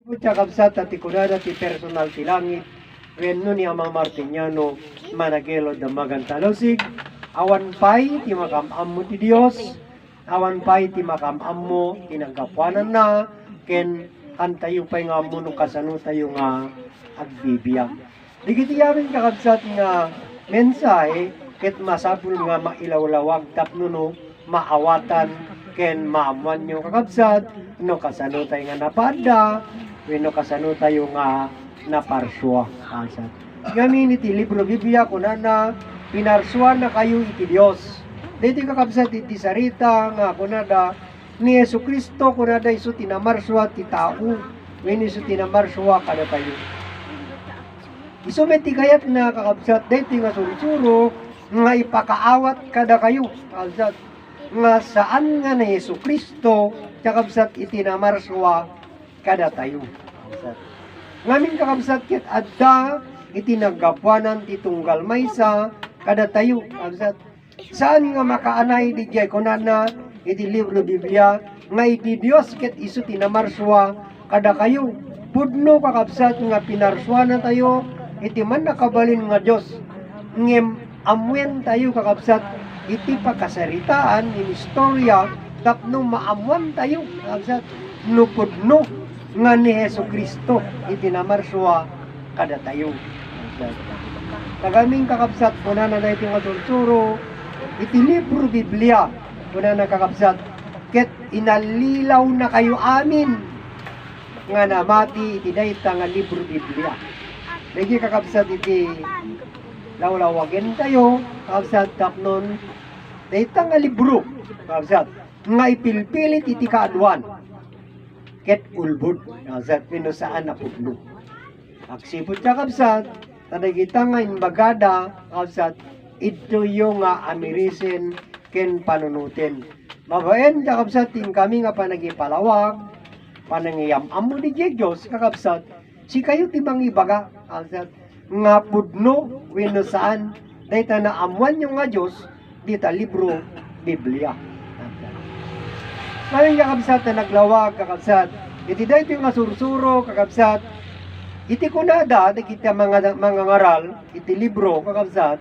Pucha kabsat at ikunada ti personal ti langit, wenno ni Amang Martiniano, managelo da magantalosig, awan pay ti makamam mo ti Dios, awan pay ti makamam mo, tinagkapuanan na, ken antayo pay nga mo nung kasano tayo nga agbibiyag. Digiti yamin kakabsat nga mensahe, ket masapul nga mailawlawag tapno no, maawatan, ken maamuan nyo kakabsat, no kasano tayo nga napada, wenno kasano tayo nga naparswa kasat. Ngamin iti libro Biblia kunana pinarswa na kayo iti Dios. Dito kakabsat iti sarita nga kunada ni Jesucristo kunada isu tinamarswa ti tao, wenno isu tinamarswa kada tayo. Isu meti kayat na kakabsat dito nga sursuro nga ipakaawat kada kayo kakabsat nga saan nga ni Jesucristo kakabsat itinamarswa kada tayo. Ngamin kakabsat ket adda iti naggapuanan ti tunggal maysa kada tayo. Kakabsat saan nga makaanay di jay kunana iti libro Biblia nga iti Dios ket isu tinamarswa kada kayo. Pudno kakabsat nga pinarswa na tayo iti man nakabalin nga Dios ngem amwen tayo kakabsat iti pakasaritaan in istorya tapno maamuan tayo kakabsat no pudno nga ni Jesucristo itinamarswa kada tayo. Kagaming kakabsat kunana na iti nga sursuro iti libro Biblia kunana kakabsat ket inalilaw na kayo amin nga namati iti dayta nga libro Biblia. Lagi kakabsat iti lawlawagen tayo kakabsat tapnon dayta nga libro kakabsat nga ipilpilit iti kaadwan ket ulbud kakabsat wenno saan napudno. Agsipud kakabsat tadagita nga imbagada kakabsat ito yung nga amirisen ken panunutin. Mabaen kakabsat ting kami nga panagipalawag panangiyam-am mo di Diyos kakabsat si kayo timang ibaga kakabsat nga pudno wenno saan dayta na amuan yung nga Diyos dita libro Biblia. Ngayon kakabsat na naglawag kakabsat iti dayto nga sursuro kakabsat iti kunada kita mga ngaral iti libro kakabsat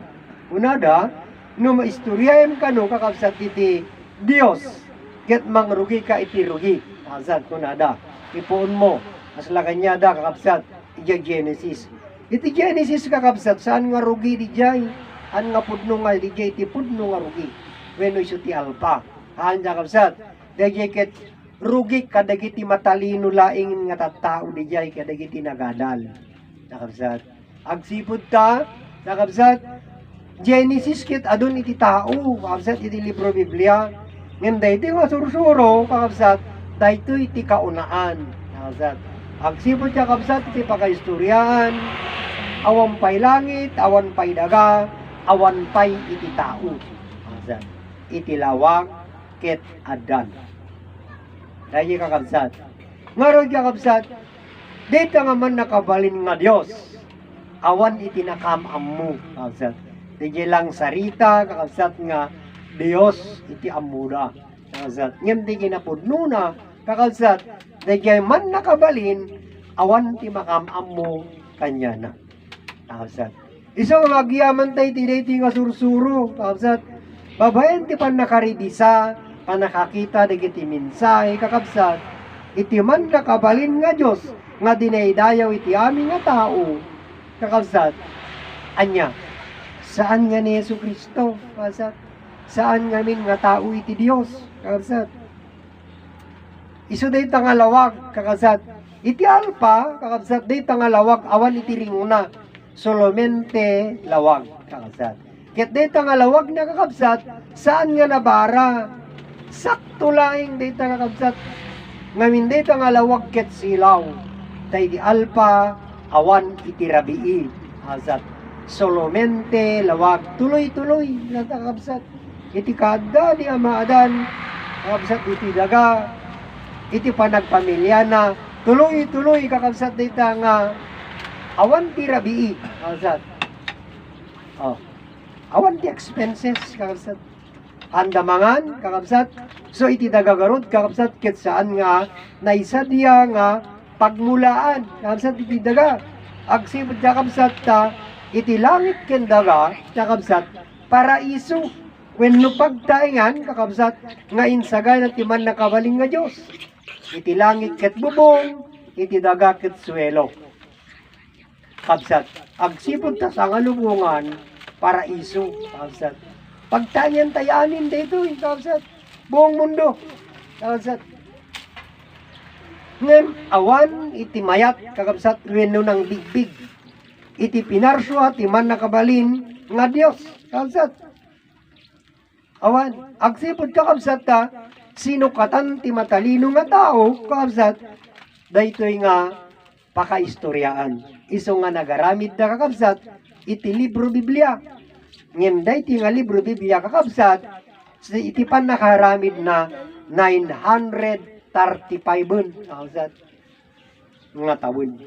kunada no maistoryaem kano kakabsat iti Dios ket mangrugi ka iti rugi kakabsat kunada ipuon mo asla kanyada kakabsat iti Genesis kakabsat saan nga rugi di jay an nga pudno nga di jay iti pudno nga rugi wenno isu ti alpa han kakabsat dagiti ket rugi kadagiti matalino laing nga tattao di jay kadagiti nagadal kakabsat agsipud ta kakabsat Genesis ket adun iti tao kakabsat iti libro Biblia ngem daytoy nga sursuro kakabsat daytoy iti kaunaan kakabsat agsipud kakabsat iti pakaistoryahan awan pay langit awan pay daga awan pay iti tao kakabsat iti lawag ket adan. Dahil kakabsat. Ngaron kakabsat, dito nga man nakabalin nga Dios. Awan iti nakamam mo, kakabsat. Dito lang sarita, kakabsat nga Dios iti amuda. Kakabsat. Ngem di ginapudno na, kakabsat, dito man nakabalin, awan iti makamam mo kanya na. Kakabsat. Isang magyaman tayo iti nga sursuro, kakabsat. Babayan ti pan nakaridisa, panakakita digiti mensahe kakabsat iti man nakabalin nga Dios nga dinaydayaw iti amin nga tao kakabsat anya saan nga ni Jesucristo kakabsat saan nga min nga tao iti Dios kakabsat isu dayta nga lawag kakabsat iti alpa kakabsat dayta nga lawag awan iti ringuna solamente lawag kakabsat ket dayta nga lawag na kakabsat saan nga nabara sakto laing data kakabsat ngamin data nga lawag ket silaw tay di alpa awan iti rabii azat solamente lawag tuloy-tuloy data kakabsat iti kada di amaadan kakabsat iti daga iti panagpamilya na tuloy-tuloy kakabsat data nga awan ti rabii kakabsat awan ti expenses kakabsat andamangan kakabsat so iti dagagarod kakabsat ket saan nga naisadya nga pagmulaan kakabsat iti daga agsipud kakabsat ta iti langit ken daga kakabsat paraiso wenno pagtaingan kakabsat nga insagana ti man nakabaling nga Dios iti langit ket bubong iti daga ket suelo kakabsat agsipud ta sa ngalubungan paraiso kakabsat pagtayan tayanin dito kakabsat buong mundo kakabsat ngem awan iti mayat kakabsat wenno nang bigbig iti pinarswa ti man nakabalin nga Dios kakabsat awan agsipud kakabsat ta sinukatan ti matalino nga tao kakabsat daytoy nga pakaistoryaan iso nga nagaramid na kakabsat iti libro Biblia ngem dayti nga libro Biblia kakabsat iti pan nakaramid na 935 kakabsat nga taon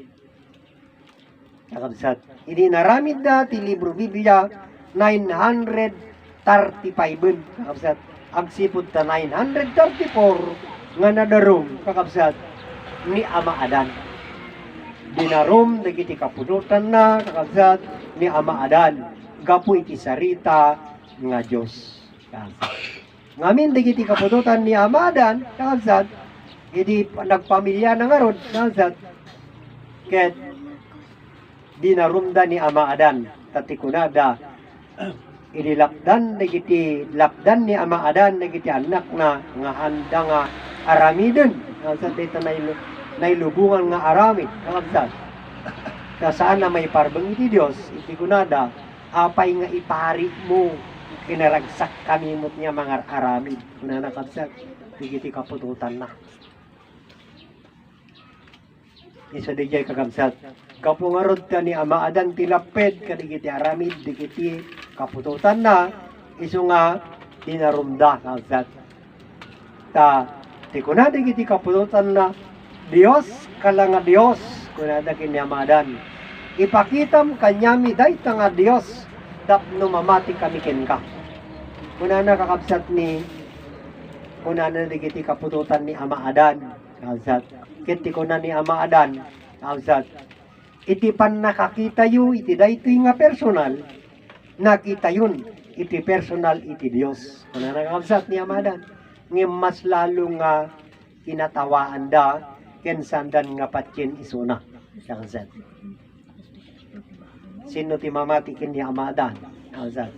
kakabsat ini naramid na ti libro Biblia 935 kakabsat agsipud ta 934 nga nadarom kakabsat ni Ama Adan dinarom dagiti kapunutan na kakabsat ni Ama Adan gapu iti sarita nga Dios kakabsat ngamin dagiti kapunutan ni Ama Adan kakabsat idi nagpamilya na nga rod kakabsat ket dinarumda ni Ama Adan tatikunada idilapdan lapdan ni Ama Adan dagiti anak na nga handa nga aramiden kakabsat dito nailubungan nga aramid kakabsat kasaan na may parbeng iti Dios iti kunada apay nga ipari mo kinaragsak kanimot niya mga aramid kunana kakabsat digiti kapututan na isa dijay kakabsat kapungarod ka ni Ama Adan tilaped kadigiti aramid digiti kapututan na iso nga dinarumda kakabsat ta ti kunada digiti kapututan na Dios kalanga Dios kunada kini Ama Adan ipakitam kanyami dayta nga Dios tapno mamati kami ken ka kunana kakabsat ni kunana digiti kapututan ni Ama Adan kakabsat ket ti kunan ni Ama Adan kakabsat iti pan nakakita yu iti daytoy nga personal nakita yun iti personal iti Dios kunana kakabsat ni Ama Adan ngem mas lalo nga kinatawaan da ken sandan nga patyen isuna kakabsat sino ti mamati ken ni Ama Adan kakabsat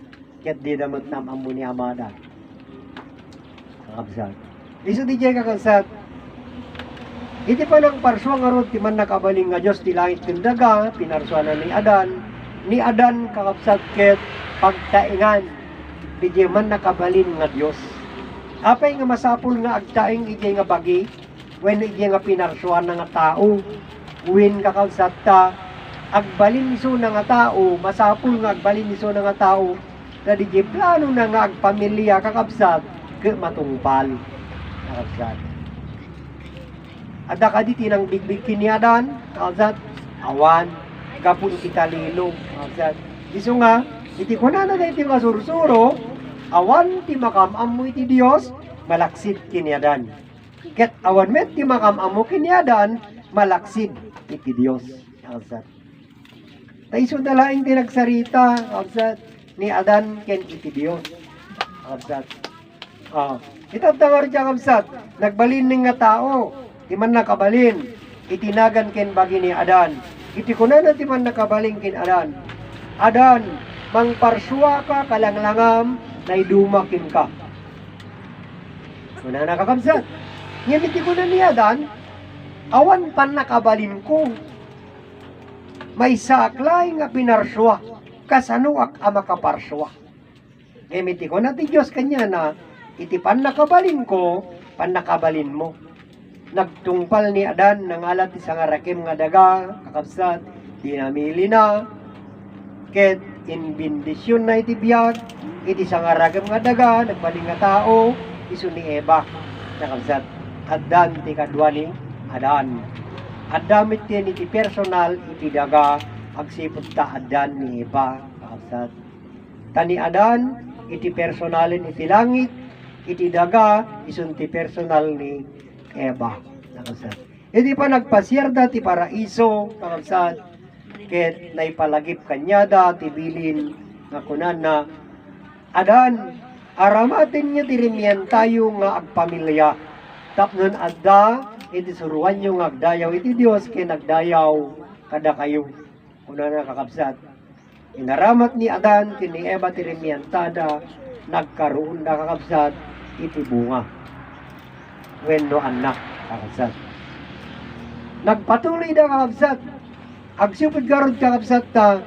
ket di damot nam ammo ni Ama Adan kakabsat isu di jay kakabsat iti pa ng parswa nga rod ti man nakabaling nga Dios ti langit ken daga pinarswanan ni Adan kakabsat ket pagtaingan di jay man nakabalin nga Dios apay nga masapul nga agtaing iti nga bagi when iti nga pinarswan nga tao when kakabsat ta agbalin iso na nga tao masapul nga agbalin iso na nga tao na di plano na nga agpamilya kakabsat ke matungpal kakabsat ada kadi tinang bigbig kini Adan kakabsat awan gapu iti talino kakabsat iso nga iti kunana na iti nga sursuro awan ti makamam mo iti Dios malaksid kini Adan ket awan met ti makamam mo kini Adan malaksid iti Dios kakabsat taiso dalaing tinagsarita kakabsat ni Adan ken iti Dios kakabsat itatawar kakabsat nagbalin ning nga tao ti man nakabalin itinagan ken bagi ni Adan iti kunana ti man nakabalin ken Adan mangparsua ka kalanglangam naidumakin ka kunana kakabsat ngem iti kunan ni Adan awan pan nakabalin ko may saklay nga pinarswa kasanuak a makaparswa ngem iti kunan ti Dios kanya na iti pan nakabalin ko pan nakabalin mo nagtungpal ni Adan nangalat ti sangarakem nga daga kakabsat dinamili na ket in bendisyon na iti biyag iti sangaragem nga daga nagbaling nga tao isu ni Eva kakabsat Adan ti kadwa ni Adan addamit iti personal iti daga agsipud ta Adan ni Eva kakabsat tani Adan iti personalin iti langit iti daga isun ti personal ni Eva kakabsat Iti pa nagpasyerda ti paraiso, kakabsat, ket naipalagip kanyada, ti bilin, nga kunan na, adan, aramatin niyo tirimian tayo nga agpamilya. Tapnon adda, iti suruan nyo nga agdayaw, iti Diyos kay nagdayaw, kada kayo. Kunan na kakabsat. Inaramat ni Adan, kini Eva tirimian tada, nagkaroon na kakabsat, iti bunga. Wenno anak, kakabsat. Nagpatuloy na kakabsat. Agsipod garod kakabsat ta.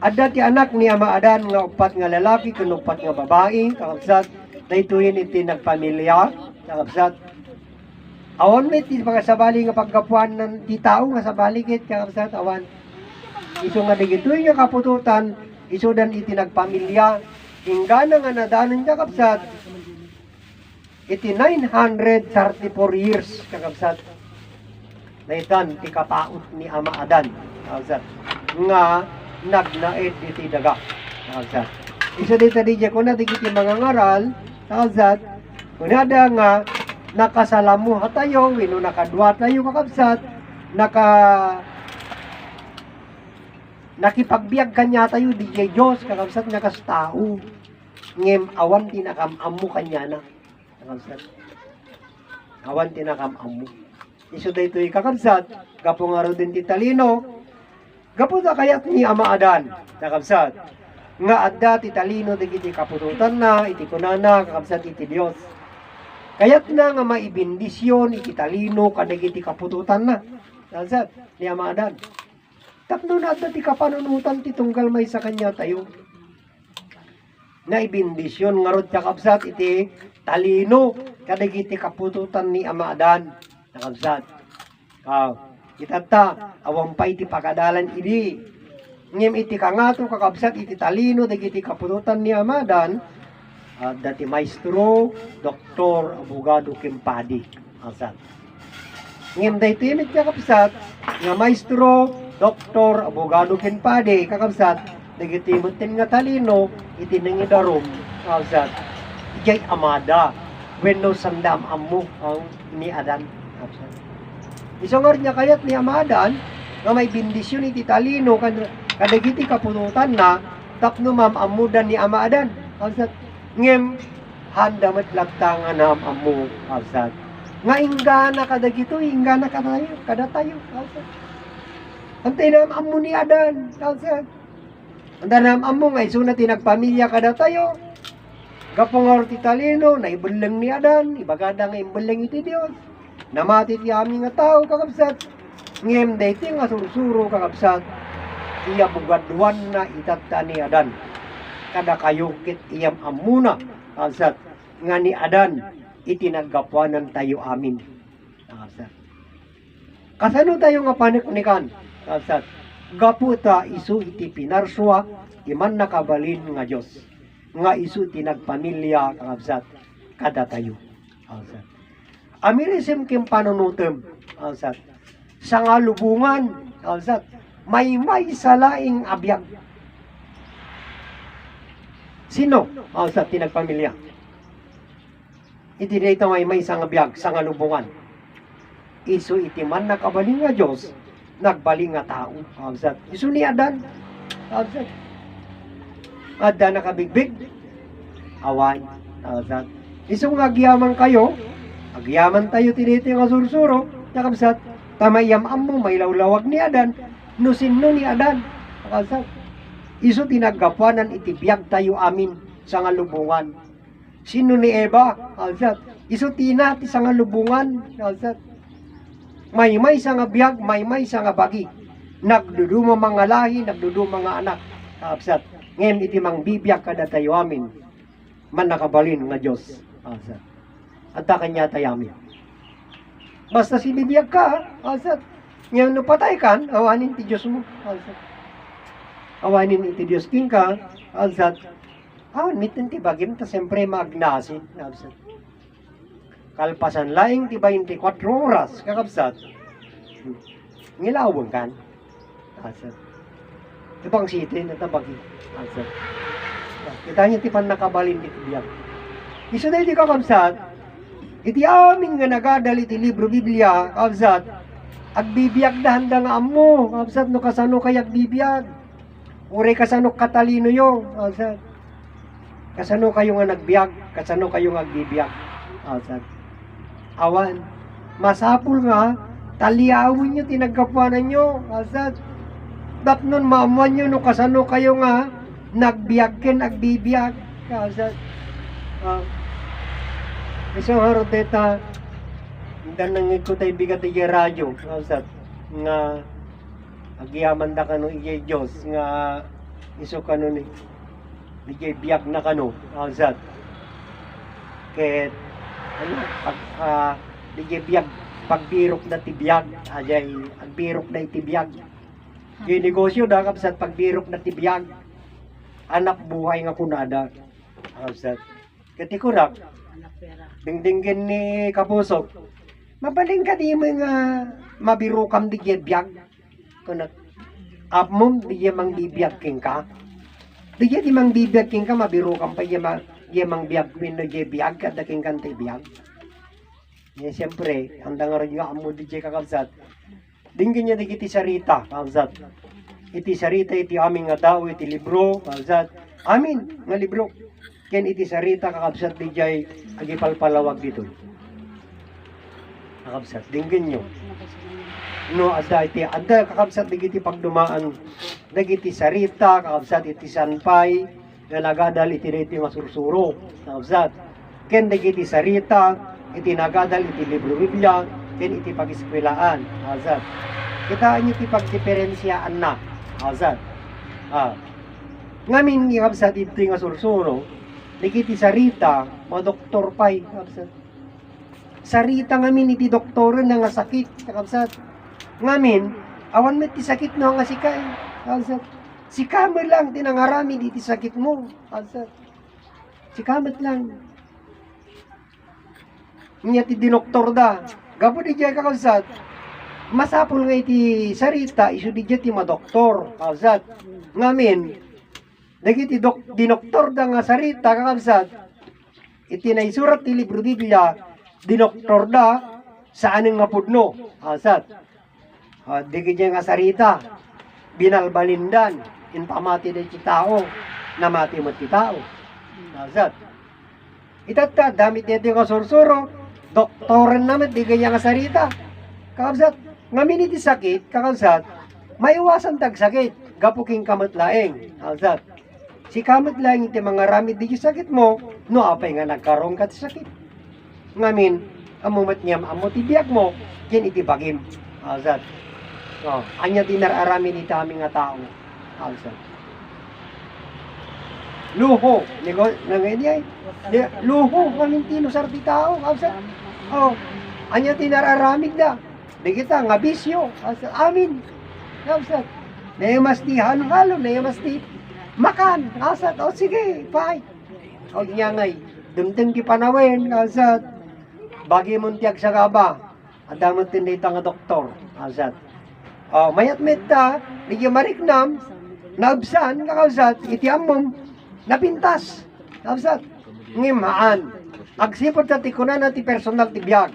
Adda ti anak ni Ama Adan nga upat nga lalaki kun upat nga babae kakabsat. Daytoyen iti nagpamilya kakabsat. Awan met ti mga sabali nga pagkapuan ng ti tao nga sabali ket kakabsat awan. Iso nga digitoy nga kapututan iso dan iti nagpamilya hinggana nga nadanon kakabsat. Iti 934 years kakabsat. Daytan ti kapaot ni Ama Adan kakabsat nga nagnaed iti daga kakabsat. Iso dito DJ ko na digiti mga ngaral kakabsat kunada nga nakasalamuha tayo wino nakadwa tayo kakabsat nakipagbiag kanya tayo DJ Diyos kakabsat nakastao ngem awan tinakamamu kanya na kakabsat awan tinakamamu. Iso dito kakabsat, gapo nga ro din ti talino, gapo ta kayat ni Ama Adan, kakabsat. Nga adda ti talino digiti kapututan na, iti kunana, kakabsat iti Dios. Kayat na nga maibindisyon iti talino kadagiti kapututan na, kakabsat ni Ama Adan. Tapno na adda ti kapanunutan ti tunggal may sa kanya tayo. Na ibindisyon nga rod kakabsat iti talino kadagiti kapututan ni Ama Adan. Kakabsat. Itata, awang pa iti pagadalan idi. Ngem iti kangato kakabsat iti talino, dagiti kapututan ni Ama Adan, dati maestro, doktor, abogado, kempadi. Kakabsat. Ngem dahito imit kakabsat, nga maestro, doktor, abogado, kempadi, kakabsat, dagiti mutin nga talino, iti nangidarom, kakabsat. Ijay amada, wenno sandam amu ang ni Adan. Isangor niya kayat ni Ama Adan nga may bindisyon iti talino kadagiti kapututan na tapno mamamudan ni Ama Adan. Kalsat ngem handa met lagtanga na amamu kalsat. Nga inggana kadagito inggana kada tayo kalsat. Antay na amamu ni Adan kalsat. Anda na amamu nga iso na tinagpamilya kada tayo. Gapong ti talino na ibeleng ni Adan, ibagada nga ibeleng iti Dios. Namati ti amin nga tao kakabsat ngem daytoy nga sursuro kakabsat iya bugadwan na itatta ni Adan kada kayukit iyam amuna kakabsat nga ni Adan itinaggapuanan tayo amin kakabsat. Kasano tayo nga paniknikan kakabsat gapu ta isu iti pinarswa iman nakabalin nga Dios nga isu tinagpamilya kakabsat kada tayo kakabsat. Amirisim kim panunutem, alsat. Sa nga lubungan, alsat. May salaing abiyag. Sino? Alsat, tinagpamilya. Iti dito may sang abiyag, sa nga lubungan. Isu iti man nakabaling nga Diyos, nagbaling nga tao, alsat. Isu ni Adan, alsat. Adan nakabigbig, awan, alsat. Isu nga giyaman kayo, agyaman tayo tiniti nga sursuro, kakabsat, tamayam mo, may lawlawag ni Adan, nusinno ni Adan, kakabsat. Iso tinaggapuanan itibiyag tayo amin sa nga lubungan. Sino ni Eva, kakabsat. Iso tinati sa nga lubungan, kakabsat. May sa nga biyag, may sa nga bagi. Nagduduma mga lahi, nagduduma mga anak, kakabsat. Ngayon iti mang bibiyag kada tayo amin, man nakabalin nga Diyos, kakabsat. At kanya tayamin. Basta sinibiyag ka, alsat. Ngayon napatay kan, awanin ti Diyos mo, alsat. Awanin iti Diyos king ka, alsat. Awan mitin ti bagim, ta siyempre maagnasin, alsat. Kalpasan laing ti 24 oras, kakabsat. Ngilawang kan, alsat. Tipang sitin at tabagi, alsat. Kita niya ti pan nakabalin ti biyag. Iso na iti kakabsat, iti amin nga nagadal iti libro Biblia, kabsat, agbibiyag na handa nga amo, kabsat, no kasano kay agbibiyag. Uri kasano katalino yo, kabsat. Kasano kayo nga nagbiyag, kasano kayo nga agbibiyag. Kabsat. Awan, masapul nga, taliyawin nyo, tinagkapuanan nyo, kabsat. Dat nun maamuan nyo, no kasano kayo nga nagbiyag ken agbibiyag, kabsat. Isang harot deta danang ko tay bigat ti radyo kasat nga agyaman da kano ijay Dios nga iso kano ni ijay biyak na kano kasat ket ano pag ijay biyak pagbirok na ti biyak ajay agbirok na iti biyak yung negosyo da kasat pagbirok na ti biyak anak buhay nga kunada kasat ket ikurak dingdingin ni Kapusok, mabaling ka di mo nga mabirukam di biyag. Kunat, apmom di mang bibiyag king ka. Di mang bibiyag king ka, mabirukam pa di mang biyag min no biyag kada king kante biyag. Yan siyempre, handa nga rin nga amo di kakabsat. Dinggin niya di kiti sarita, kakabsat. Iti sarita iti aming nga tao, iti libro, kakabsat. Amin, nga libro. Ken iti sarita kakabsat di jay agipalpalawag dito. Kakabsat, dinggin nyo. No, ada kakabsat di iti pagdumaan. Dagiti sarita, kakabsat iti sanpay, nga nagadal iti riti masursuro. Kakabsat, ken dagiti sarita, iti nagadal iti libro Biblia, ken iti pag-iskwelaan. Kakabsat, kitaan nyo iti pagdiferensyaan na. Kakabsat, ngamin kakabsat iti nga sursuro, dikiti sarita, mga doktor pa'y, kakabsat. Sarita ngamin iti doktor na nga sakit, kakabsat. Ngamin, awan mo iti sakit na nga sikay, kakabsat. Sikamat lang, tinangarami iti sakit mo, kakabsat. Sikamat lang. Nga ti dinoktor da, gapo di jay kakabsat. Masapol nga iti sarita, iso di jay ti madoktor, kakabsat. Ngamin, dagiti dinoktor da nga sarita kakabsat iti naisurat ti libro Biblia dinoktor da saan nga pudno kakabsat dagiti nga sarita binalbalindan impamati da ti tao namati mo ti tao kakabsat itata damit dito nga sursuro doktoren naman digay nga sarita kakabsat ngamin iti sakit kakabsat maiwasan tag sakit gapuking kamatlaeng kakabsat si kamot lang iti mga ramid di sakit mo, no apay nga nagkaroon ka ti sakit. Ngamin, amumat niyam, amo ti biyak mo, yan iti bagim. Alsat. Anya dinararamin iti aming nga tao. Alsat. Luho. Nangyay. Luho. Ngamin tinusar ti tao. Alsat. Anya dinararamid na. Di kita, nga bisyo. Alsat. Amin. Alsat. Nayamas ti halo-halo. Nayamas ti makan, kasat, sige, fine. O niya ngay, dumdum ki panawin, kasat. Bagi mong tiyag sa gaba, adamot tinita nga doktor, kasat. Mayat-met ta, ligya mariknam, naabsan, kasat, iti amom, napintas, kasat. Ngimaan, agsipot sa tikunan na ti personal ti biyag.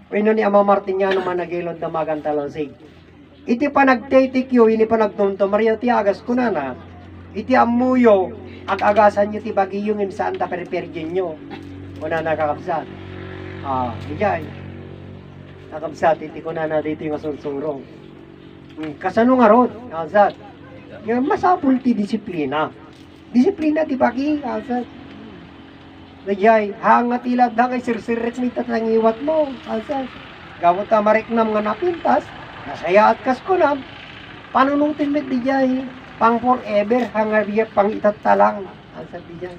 Pino ni Ama Martiniano managilod na magantalosig. Iti panagtitikyo, ini panagtunto, Maria ti agas kunana, iti amuyo ag agasan nyo ti bagiyong in saan ta perpergin nyo una nakakabsat ijay nakabsat iti ko na dito yung asursuro kasano nga rod nakabsat masapul ti disiplina ti bagi nakabsat ijay hangat ilad da kay sirsirit mi tatangiwat mo nakabsat gawot ta mariknam nga napintas nasaya at kaskunam panunutin met di jay pang forever, hangabiya pang itatalang. Kalsat di dyan.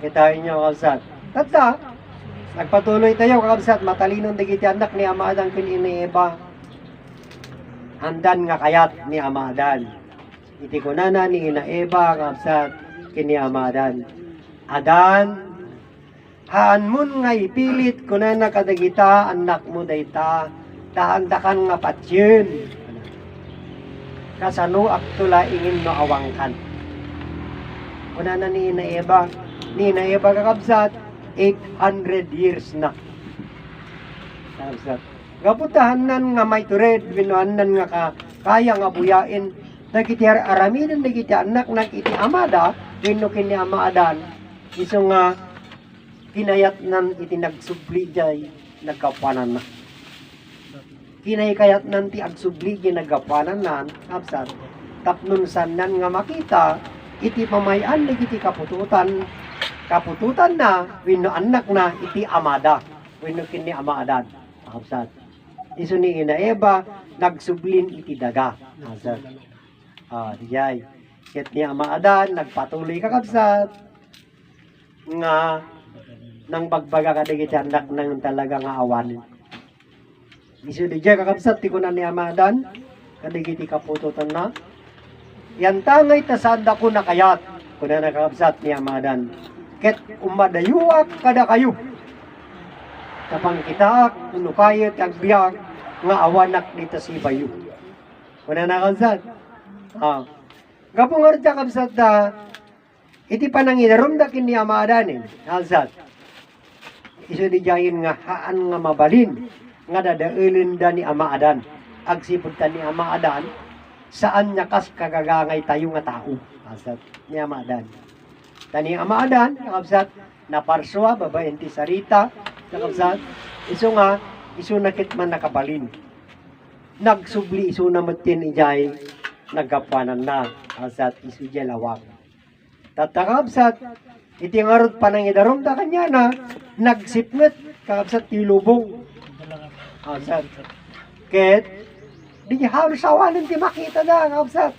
Kitain nyo, kalsat. Tata, nagpatuloy tayo, kalsat. Matalinong digiti anak ni Amadan kininiba. Handan nga kayat ni Amadan. Iti ko na ni Inaeba, kalsat, kini Amadan. Adan, haan mun nga ipilit ko na nakadagita, anak mo dayta, dahan-dakan nga patsyon. Kasano aktula ingin no awangkan. Una na ni Inaeba kakabsat, 800 years na Kabsat. Gaputahanan nga may tured, binuhanan nga kaya nga buyain, nagiti araminan, nagiti anak, nagiti amada, wino kini amaadan, iso nga kinayat nan iti nagsubli jay, nagkapanan na. Kinayat nan ti agsubli jay, nagkapanan na, kabsat. Tapnon sanan nga makita, iti pamayan, nagiti kapututan na, wino anak na, iti amada, wino kini amaadan, kabsat. Iso ni Ina Eva, nagsublin iti daga. Nazar. Diyay. Ket ni Amaadan, nagpatuloy kakabsat. Nga, nang bagbaga kadigit anak nang talaga nga awanin. Iso di diyay kakabsat, ti kunan ni Amaadan, kadigit kapututan na. Yan tangay tasada ko na kayat, kunan na kakabsat ni Amaadan. Ket umadayuak kada kayo. Tapang kita, kuno kayat, agbiyak, nga awanak dito si Bayu. Kuna na kabsat. Gapong orta kabsat iti panangidarom da kini Amaadan kabsat. Iso di jayin nga haan nga mabalin nga dadaelin da ni Amaadan. Agsipod ta ni Amaadan saan nyakas kagagangay tayo nga tao. Kabsat ni Amaadan. Tani Amaadan kabsat naparswa babaen ti sarita kabsat. Iso nga iso nakit man nakabalin. Nagsubli iso na matin ijay nagkapanan na asat iso jay lawag. Tatakabsat iti ngarot panangidarom ta kanya na nagsipnget kakabsat ti lubong. Asat ket di halos awanin ti makita da kakabsat.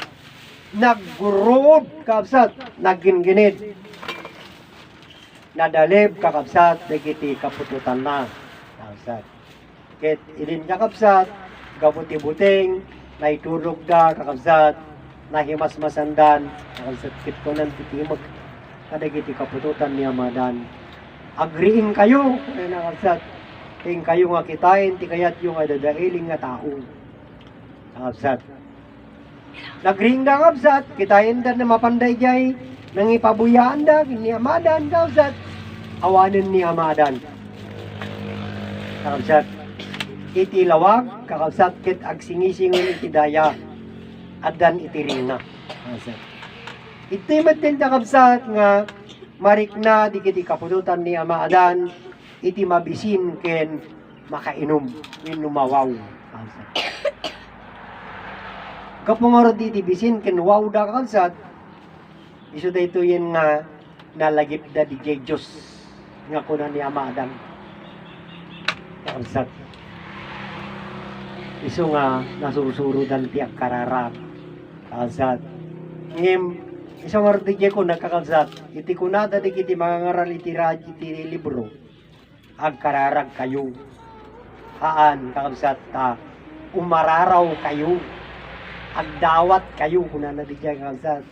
Naggurod kakabsat nagginginid. Nadalib kakabsat dagiti kapututan na kakabsat. Ket idin kakabsat, gabuti-buting, naitulog da kakabsat, nahimas-masandan, kakabsat kit ko ng titimag, kadagiti kapututan ni Amaadan. Agriin kayo, kakabsat, ting kayo nga kitain, ti kayat yung adadailing nga tao. Kakabsat. Nagring da kakabsat, kitain da na mapanday jay, nang ipabuyaan da, ni Amaadan, kakabsat, awanin ni Amaadan. Kakabsat. Iti lawag, kakabsat kit agsingisingon iti daya, adan iti ringa. Iti matin kakabsat nga marikna di kiti kapututan ni Amaadan, iti mabisin ken makainom, ken lumawaw. Kapungaro di iti bisin ken waw da kakabsat, iso da ito yan nga nalagip da di Diyos nga kuna ni Amaadan. Kakabsat. Iso nga nasusurudan ti agkararap. Kakabsat. Ngem, iso nga roti ko nagkakabsat. Iti kunada di kiti mga ngaral iti libro. Agkararag kayo. Haan, kakabsat ta. Umararaw kayo. Agdawat kayo. Kunana di dyan kakabsat.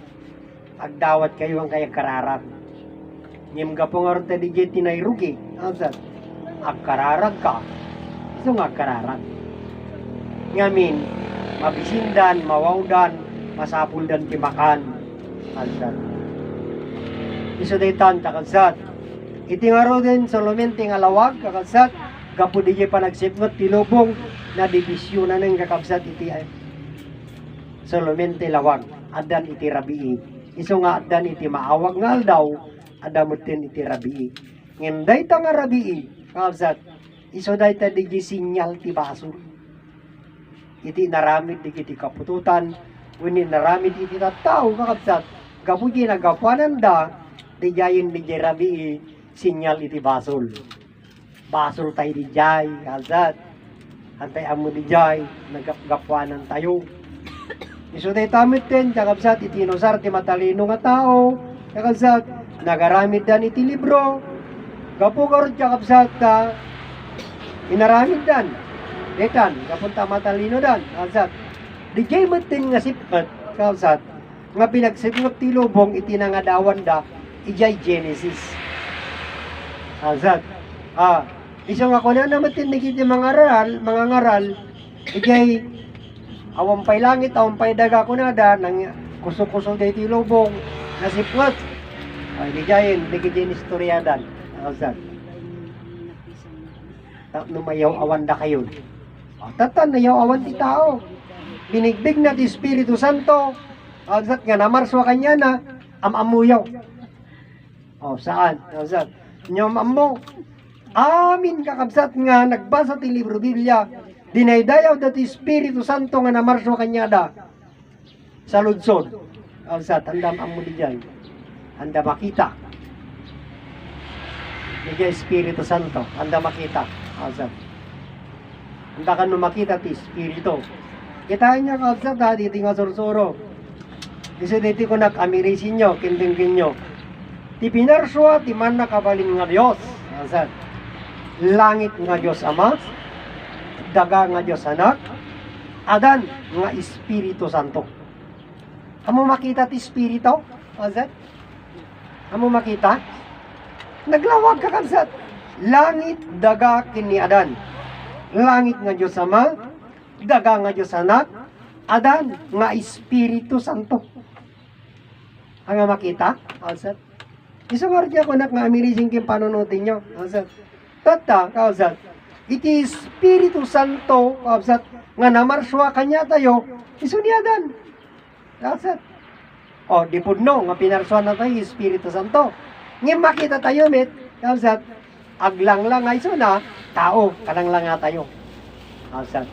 Agdawat kayo ang kayang kararag. Ngem gapo nga roti di dyan tinayrugi. Kakabsat. Agkararag ka. Iso nga agkararag. Ngamin, mabisindan, mawawdan, masapuldan timakan. Kalsat. Iso daytan, kakalsat. Iti nga ro din, solamente nga lawag, kakalsat. Gapo di pa nagsipngot, tilubong, na divisyon na ng kakabsat iti ay. Solamente lawag, adan iti rabii. Iso nga adan iti maawag nga aldaw, adamutin iti rabii. Ngem dayta nga rabii, kakabsat. Iso dayta di sinyal ti basol. Iti naramid di kiti kapututan, wini naramid iti tattao kakabsat, gapuji nagapuanan da, di jayin di rabii, sinyal iti basol. Basol tayo di jay, kakabsat, antay amo di jay, nagapuanan tayo. Iso tayo tamit din, kakabsat, iti inosar ti matalino nga tao, kakabsat, nagaramid dan iti libro, gapukarot kakabsat, inaramid dan. Dekan, kapunta matalino dan, kalsat. Di jay matin nga sipat, kalsat, nga pinagsipngot ti lubong, iti nga dawan da, ijay Genesis. Kalsat. Iso nga kuna na matin ni kiti mga ngaral, ijay awampay langit, awampay daga kuna da, nang kusok-kusok da iti lubong, nasipngot. Di jayin, di kiti istorya dan, kalsat. numayaw awan da kayo. Tatan nayaw awan ti tao. Binigbig na ti Espiritu Santo. Azat nga namarswa kanya na amamuyaw. Saan? Azat. Nyom ammo. Amin kakabsat nga nagbasa ti libro Biblia. Dinaydayaw da ti Espiritu Santo nga namarswa kanya da. Sa ludsod. Azat. Handam ammo di dyan. Handa makita. Medyo Espiritu Santo. Handa makita. Azat. Handa ka nung makita ti Espiritu. Kitain niya kabsat ha, dito nga sursuro. Kasi dito ko nakamirisin nyo, kindingin nyo. Ti pinarswa, ti man nakabaling nga Diyos. Azat. Langit nga Diyos Ama, daga nga Diyos Anak, adan nga Espiritu Santo. Amo makita ti Espiritu? Azat. Amo makita? Naglawag ka kabsat. Langit, daga, kini adan. Langit nga Diyos Ama, daga nga Diyos Anak, adan nga Espiritu Santo. Ang makita? Azat. Isungar niya ko nga amirising kim panunutin nyo. Azat. Tata, kausat. Iti Espiritu Santo, kausat, nga namarswa kanya tayo, isuniadan. Kausat. Di pudno, nga pinarswa na tayo, Espiritu Santo. Ngayon makita tayo, met, kausat, aglang lang nga iso na, tao, kanang lang nga tayo. Kausat.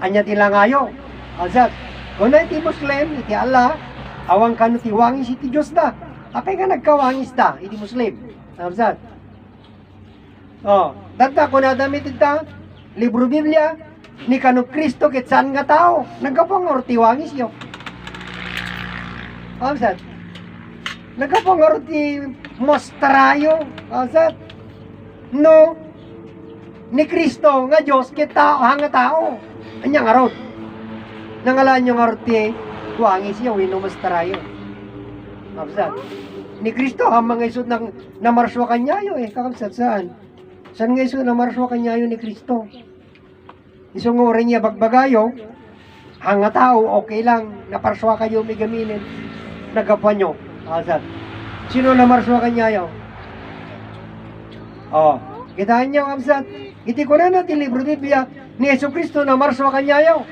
Anya tilangayo. Kausat. Kung na iti Muslim, iti Allah, awang kanu ti wangis iti Diyos da. Apay nga nagkawangis da, iti Muslim. Kausat. Dagda ko na damit ita, libro Biblia, ni kanu Kristo ket saan nga tao, nagkapangor ti wangis yo. Kausat. Nagkapangor ti mostrayo. Kausat. No, ni Kristo nga Diyos ket tao, hanga tao. Anya nga rod. Nangalaan nyo nga rod ti wangis yo, wino mostrayo. Kausat. Ni Kristo, hamang nga isod na marswa kanyayo kakabsat saan? Saan nga isod na marswa kanyayo ni Kristo? Isong orin niya bagbagayo, hanga tao, okay lang, naparswa kayo may gaminin, nagapa nyo. Kakabsat. Sino na marswa kanyayo? Kitaan niyo kakabsat. Iti ko na natin libro Biblia ni Yesu Kristo na marswa kanyayo.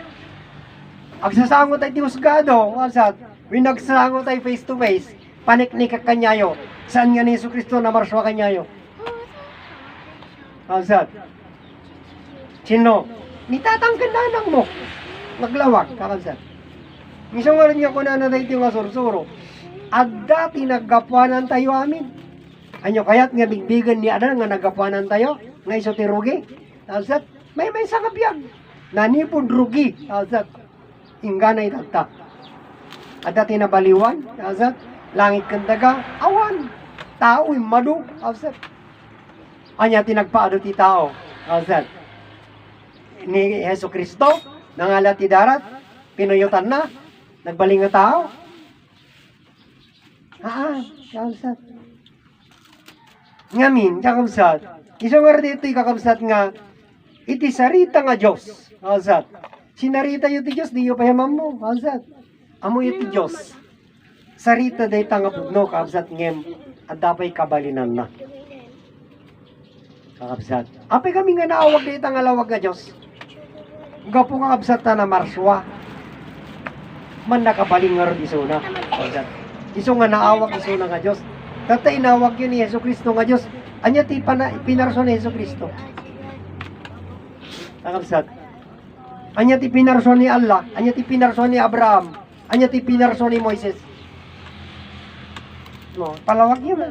Agsasango tayo ti husgado, kakabsat. Winagsasango tayo face to face. Paniknik ka kanyayo. Saan nga ni Yesu Kristo na marswa kanyayo? Kakabsat. Sino? Nitatangkananan mo. Naglawag, kakabsat. Isang nga rin niya ko na tayo nga sursuro. At dati naggapuanan tayo amin. Anyo kaya't nga bigbigan ni Adan nga naggapuanan tayo. Nga iso ti rugi. Kakabsat. May sa kabiyag. Nanipod rugi. Kakabsat. Ingganay tagta. At dati nabaliwan. Kakabsat. Langit kandaga, awan. Tao yung madu. Kakabsat. Anya tinagpaado ti tao. Kakabsat. Ni Yesu Kristo, nangala ti darat, pinuyutan na, nagbaling nga tao. Kakabsat. Ngamin, kakabsat. Iso nga dito kakabsat nga, iti sarita nga Diyos. Kakabsat. Sinarita yu ti Diyos, di yu pahimam mo. Kakabsat. Amo yu ti Diyos. Sarita day tanga pugno, kakabsat ngem, at dapay kabalinan na. Kakabsat. Apay kami nga naawag day tanga lawag nga Diyos. Gapo kakabsat na marswa. Man nakabaling nga ron iso na. Kakabsat. Iso nga naawag iso na nga Diyos. Tatay inawag yun ni Yesu Kristo nga Diyos. Anya ti pinarso ni Yesu Kristo. Kakabsat. Anya ti pinarso ni Allah. Anya ti pinarso ni Abraham. Anya ti pinarso ni Moises. No, palawag yun.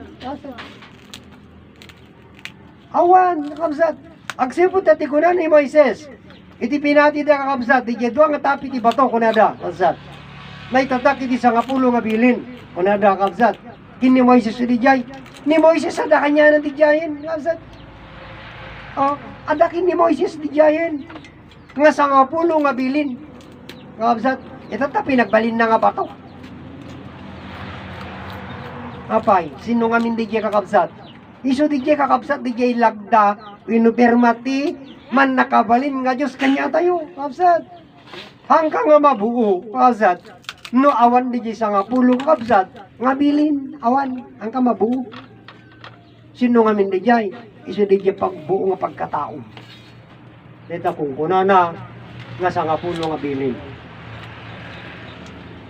Awan, kakabsat. Agsipot dati ko na ni Moises. Iti pinati da kakabsat. Di jedwa nga tapi ti bato kunada. Kakabsat. May tatak iti sangapulo nga bilin. Kunada kakabsat. Kin ni Moises di jay. Ni Moises ada kanya na di jayin. Kakabsat. Ada kin ni Moises di jayin. Nga sangapulo nga bilin. Kakabsat. Ito ta pinagbalin na nga bato. Apay, sino nga min di jay kakabsat? Iso di jay kakabsat, di jay lagda, winupermati, man nakabalin nga Diyos kanya tayo, kakabsat. Hangka nga mabuo, kakabsat. No awan di jay sa nga pulo, kakabsat. Nga bilin, awan, hangka mabuo. Sino nga min di jay? iso di pagbuo nga pagkatao. Dito kung kunana nga sa nga puno nga bilin.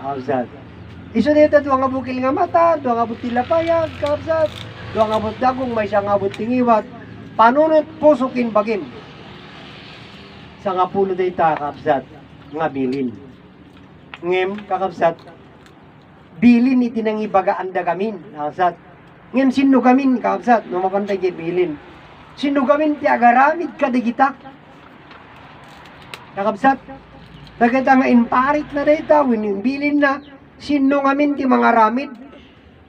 Kabsat. Iso dito duwa nga bukil nga mata, duwa nga butil lapayag, kabsat. Duwa nga but dagong may siya nga but tingiwat. Panunot pusukin bagim. Sa nga puno dito kabsat nga bilin. Ngem kakabsat bilin iti nang ibagaan da gamin. Kabsat. Ngem sino gamin kabsat no mapantay kay bilin. Sino gamin ti agaramid kadigita. Kakabsat. Dagata nga imparit na data, bilin na, sino ngamin ti mga ramid,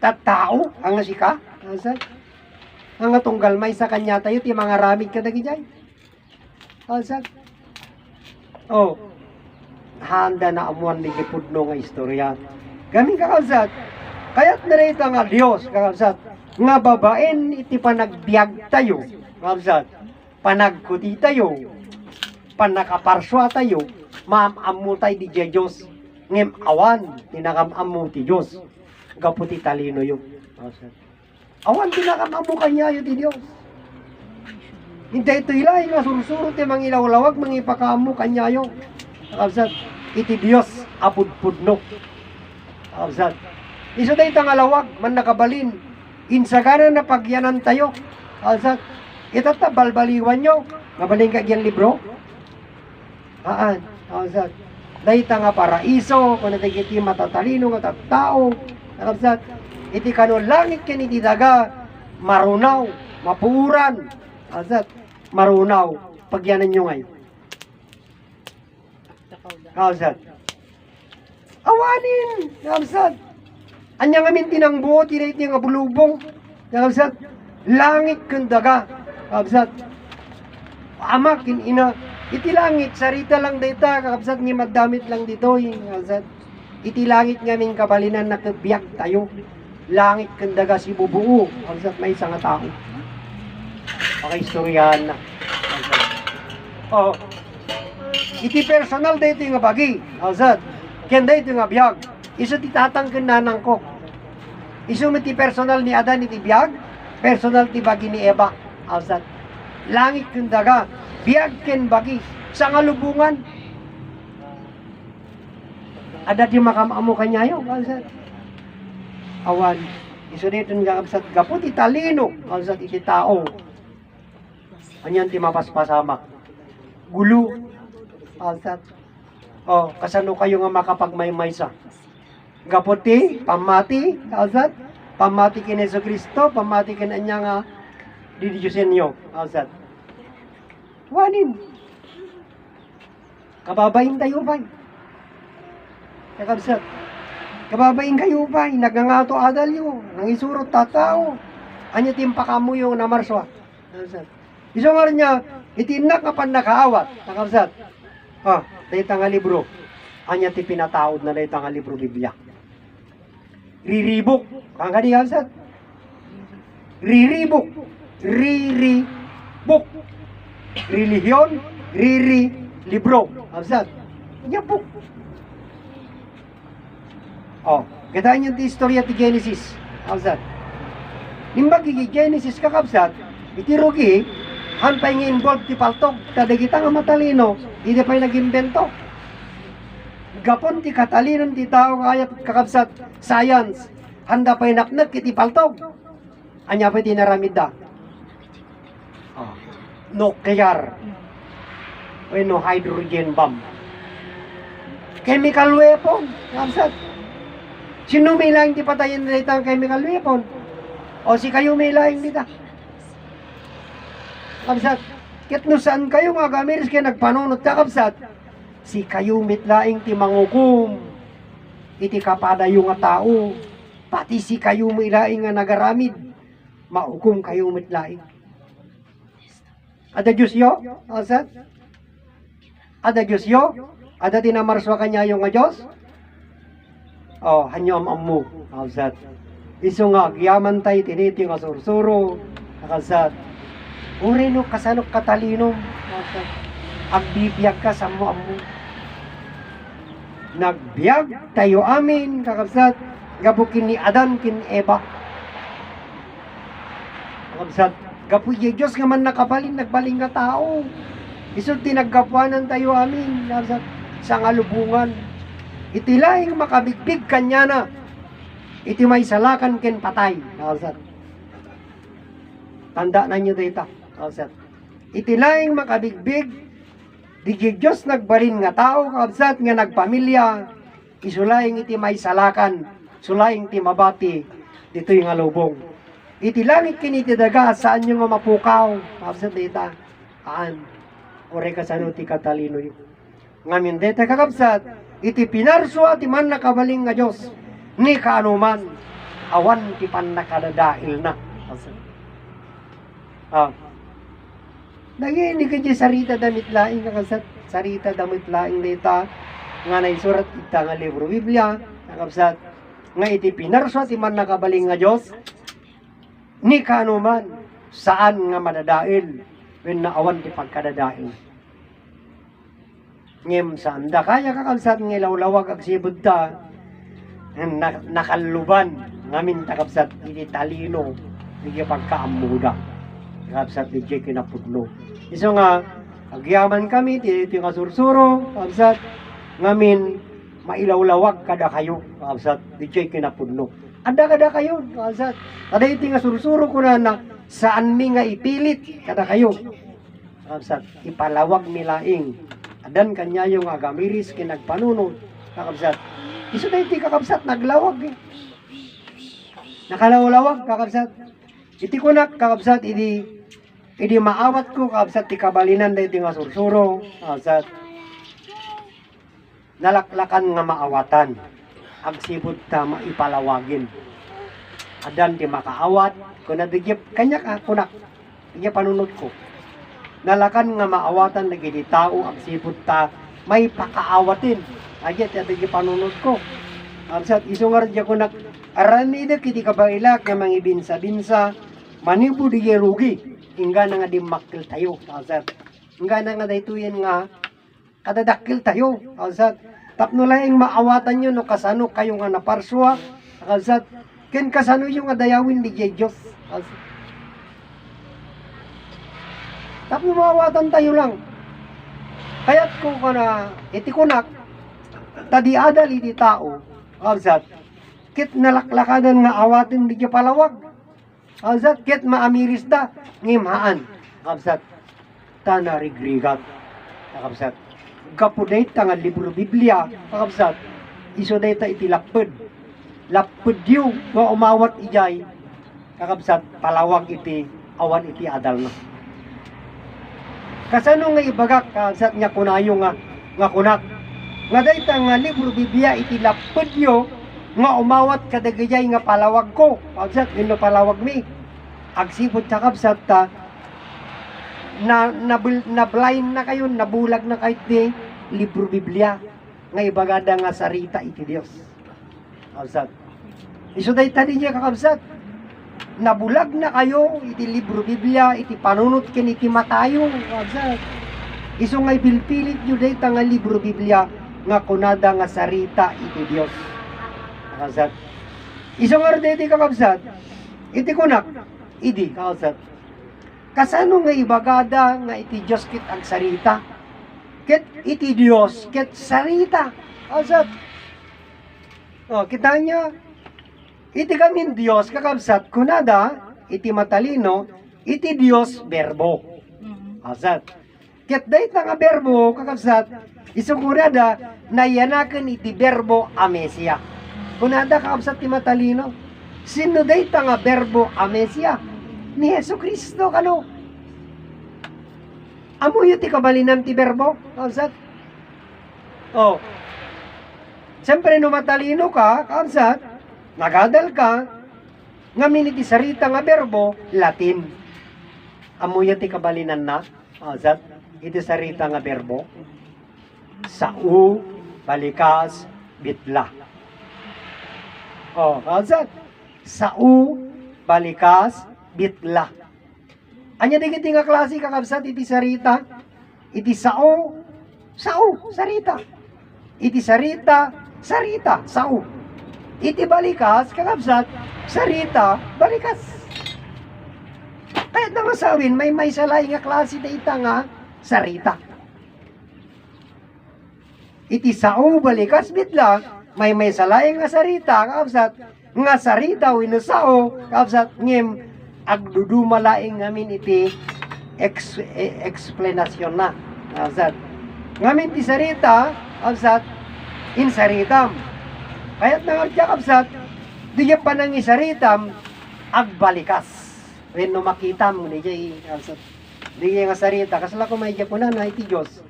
tattao, ang sika, asad. Ang tunggal may sa kanya tayo, ti mga ramid kadagijay. Asad. Oh, handa na amuan ni Gipudno nga istorya. Gamin kakabsat, kaya't na data nga Diyos, kakabsat, nga babaen iti panagbiag tayo, kakabsat, panagkuti tayo, panakaparswa tayo, maam-amutay di Diyos ngem awan tinakam-amu ti Diyos gaputi talino yung awan tinakam-amu kanya yung ti Diyos hindi ito ilay nga surusuro ti mangilawlawag mangipakaamu kanya yung kakabsat iti Diyos apudpudno kakabsat iso day tangalawag man nakabalin insagana na pagyanan tayo kakabsat itata balbaliwan nyo nabaling kagyan libro haan kakabsat, dahita nga paraiso, kung natigiti matatalino nga tattao, kakabsat, iti kano langit ken iti daga, marunaw, mapuuran, kakabsat, marunaw, pagyanan nyo ngayon. Kakabsat, awanin, kakabsat, anya nga min tinangbuo, tinait nga bulubong, kakabsat, langit ken daga, kakabsat, ama kin ina, iti langit, sarita lang dita, kakabsat nga magdamit lang dito, kakabsat. Iti langit nga min kabalinan na kabiyag tayo. Langit kandaga si bubuo, kakabsat may isang tao. Pakaistoryahan na. Oh, iti personal dito yung bagi, kakabsat. Kenda ito nga biyag. Iso ti tatang kananang ko. Iso iti personal ni Adan iti biyag, personal ti bagi ni Eva, kakabsat. Langit kandaga, biyag ken bagi sa ngalubungan ada di makamamu kanyayo kalsat awan iso dito nga kabsat gapot italino kalsat iti tao anyan ti mapaspasamak gulo kalsat oh kasano kayo nga makapagmaymaysa gapot ti pamati kalsat pamati ken Jesucristo pamati ken anya nga di Diyosen nyo kalsat wanin. Kababain tayo ba? Kakabsat. Kababain kayo ba? Nagangato adal yun. Nangisurot tatao. Anya timpakamu yung namarswa. Kakabsat. Iso nga rin niya, itinak nga pan nakaawat. Kakabsat. Dahil nga libro. Anya ti pinataod na dahil nga libro Biblia. Riribok. Kanga di kakabsat. Riribok. Riribok. Relihiyon, libro. Absat. Nyapok. Oh, gadaan yung istorya ti Genesis. Absat. Nimbag igi Genesis kakabsat, iti rugi, hanpay nga involved ti paltog, tadagita nga matalino, hindi pa'y nag-imbento. Gapon ti katalinon ti tao kaya kakabsat, science, handa pa'y naknak iti paltog. Anya pa'y tinaramid da. Oh. Nuclear o no hydrogen bomb chemical weapon kapsat sino may laing di patayin na itang chemical weapon o si kayo may laing dita kapsat kit no saan kayo nga gamiris kayo nagpanunod ta kapsat si kayo mitlaing ti mangukum iti kapadayo nga tao pati si kayo may laing nga nagaramid maukum kayo mitlaing. Ada Diyos yo, asat? Ada Diyos yo? Ada tinamarswa kanya yung nga Diyos? Oh, hanyom amu, asat. Iso nga, giyaman tayo, tiniti nga sursuro, asat. Uri no, kasanok katalino, asat. Agbibiyag ka sa mo amu. Nagbiag tayo amin, kakabsat. Gabukin ni Adan kin Eva. Kakabsat. Gapu Diyos nga man nakabalin, nagbalin nga tao. Isod tinaggapuanan tayo amin sa ngalubungan. Iti laing makabigbig kanya na. Iti may salakan ken patay. Kalsat. Tanda na nyo dito. Kalsat. Iti laing makabigbig. Di Diyos nagbalin nga tao. Kalsat nga nagpamilya. Isulaing iti may salakan. Sulaing ti mabati. Dito yung ngalubong. Iti langit kiniti daga. Saan nyo nga mapukaw. Kalsat dito. Ore kasano ti katalino yun. Ngamin deta kakabsat, iti pinarso at iman nakabaling nga Diyos, ni kaanuman, awan ti pan nakadadail na. Naginig ka di sarita damit laing kakabsat, sarita damit laing deta, nga naisurat ita nga libro Biblia, kakabsat, nga iti pinarso at iman nakabaling nga Diyos, ni kaanuman, saan nga madadail, when naawan ti pagkadadail. Ngem sa anda kaya kakabsat ng ilawlawag ag sibod ta nakaluban ngamin takabsat iti talino iti pagkaamuda kakabsat iti kinapudno iso nga agyaman kami iti nga sursuro kakabsat ngamin mailawlawag kada kayo kakabsat iti kinapudno ada kada kayo kakabsat kada iti nga sursuro ko na saan mi nga ipilit kada kayo kakabsat ipalawag milaing adan kanya yung agamiris kinagpanunod kakabsat iso na iti kakabsat naglawag nakalawlawag kakabsat iti kunak kakabsat idi maawat ko kakabsat ti kabalinan da iti nga sursuro kakabsat nalaklakan nga maawatan agsibot ta maipalawagin adan ti makaawat kuna digip kanya kunak iya panunod ko nalakan nga maawatan na gini tao ang sipot ta may pakaawatin agyat at iti panunod ko amsat isungar dya ko aranida kiti kabailak nga mangibinsa-binsa manibo di rugi ingga na nga dimakil tayo amsat ingga na nga daytoyen nga kadadakil tayo amsat tapno laing maawatan nyo no kasano kayo nga naparswa amsat ken kasano yung nga dayawin di Diyos amsat tapos mawatan tayo lang. Kaya't ko na iti kunak, tadi adal iti tao, kalsat, kit nalaklakadan nga awatin di palawag. Kalsat, kit maamiris da, ngimhaan. Kalsat, tanarigrigat. Kalsat, kapuday ta nga libro Biblia. Kalsat, iso day ta iti lapod. Lapod yu, nga umawat ijay. Kalsat, palawag iti, awan iti adal na. Kasano nga ibagak kalsat nga kunayo nga kunak. Nga dayta nga libro Biblia iti lapod yo nga umawat kadagayay nga palawag ko. Kalsat ino palawag mi. Agsipod sa kapsat ta na blind na kayo, nabulag na kayo ti libro Biblia nga ibagada nga sarita iti Dios. Kalsat. Iso dayta di niya kakabsat. Nabulag na kayo iti libro Biblia iti panunot ken iti matayo kalsat iso nga ipilpilit nyo dayta nga libro Biblia nga kunada nga sarita iti Dios kalsat iso nga iti kakabsat iti kunak idi kalsat kasano nga ibagada nga iti Dios kit ang sarita ket iti Dios ket sarita kalsat kita niya iti kamin Diyos kakabsat kunada iti matalino iti Diyos berbo. Asat. Ket dayta nga berbo kakabsat isu kunada nayanaken iti berbo amesia. Kunada kakabsat ti matalino sino dayta nga berbo amesia? Ni Jesucristo kano. Amuyo ti kabalinan ti berbo kakabsat. Oh. Siyempre no matalino ka kakabsat nagadal ka, ngamin iti sarita nga berbo, Latin. Amuya ti kabalinan na, azat, iti sarita nga berbo, sau, balikas, bitla. Azat, sau, balikas, bitla. Anya di kiti nga klase kakabsat iti sarita, iti sau, sarita. Iti sarita, sau. Iti balikas, kakabsat, sarita, balikas. Kahit na masawin, may salay nga klase da ita nga sarita. Iti sao balikas bitla, may salay nga sarita, kaabsat, nga sarita wino sao, kaabsat, ngem, agdudumalaing ngamin iti explanation na, kaabsat. Ngamin ti sarita, kaabsat, in saritam. Kaya't nangartiya kaabsat, diya pa nang isaritam, agbalikas. When no makita mo, diya kaabsat, diya nga sarita, kasala ko may diya po na iti Diyos.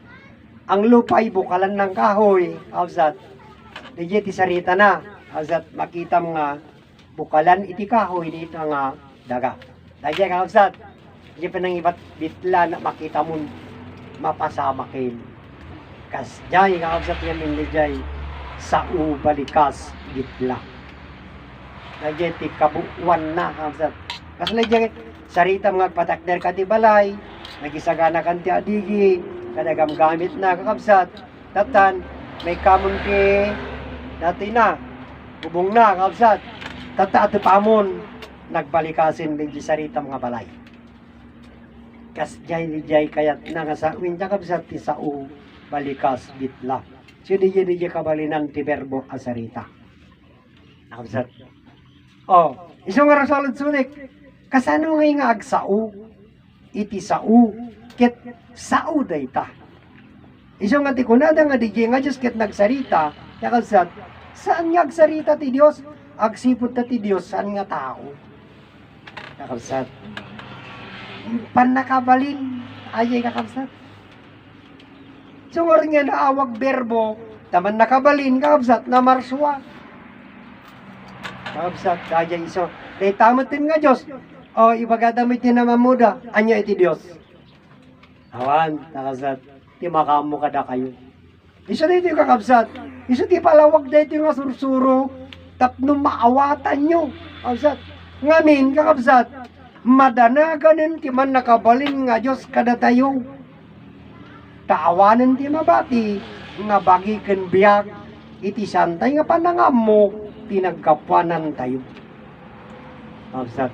Ang lupa ay bukalan ng kahoy, kaabsat, diya ti sarita na, kaabsat, makita mo nga, bukalan iti kahoy, dito nga daga. Diya kaabsat, diya pa nang iba't bitla na makita mo, mapasamakin. Kas jay, kaabsat yamin ni jay, sa balikas bitla. Diya ti kabuuan na, kaabsat. Kas na diya, sarita mga patakder ka ti balay, nagisagana kan ti adigi, kadagam gamit na kakabsat, tatan, may kamunti, dati na, bubong na kakabsat, tata at pamon, nagbalikasin medyo sarita mga balay. Kas jay kayat na nga sa uwin kakabsat, ti sao balikas bitla. So di kabalinan ti verbo asarita. Kakabsat. Oh, isang nga rasalad sunik, kasano nga agsao, iti sao, ket sao dayta. Iso nga ti kunada nga DJ nga Diyos ket nagsarita, yakasat, saan nga agsarita ti Diyos? Agsipot ta ti Diyos, saan nga tao? Yakasat. Panakabalin, ayay kakabsat. So nga rin nga naawag berbo, taman nakabalin, kakabsat, na marswa. Kakabsat, ayay iso. Kaya tamatin nga Diyos, o ibagadamitin na mamuda, anya iti Diyos. Awan, nakasat, ti makamu kada kayo. Isa dito yung kakabsat, isa ti palawag dito yung sursuro, tapno maawatan nyo. Kakabsat, ngamin kakabsat, madanagan ti man nakabalin nga Diyos kada tayo. Taawanan ti mabati, nga bagi ken biyak, iti santay nga panangam mo, tinagkapanan tayo. Kakabsat,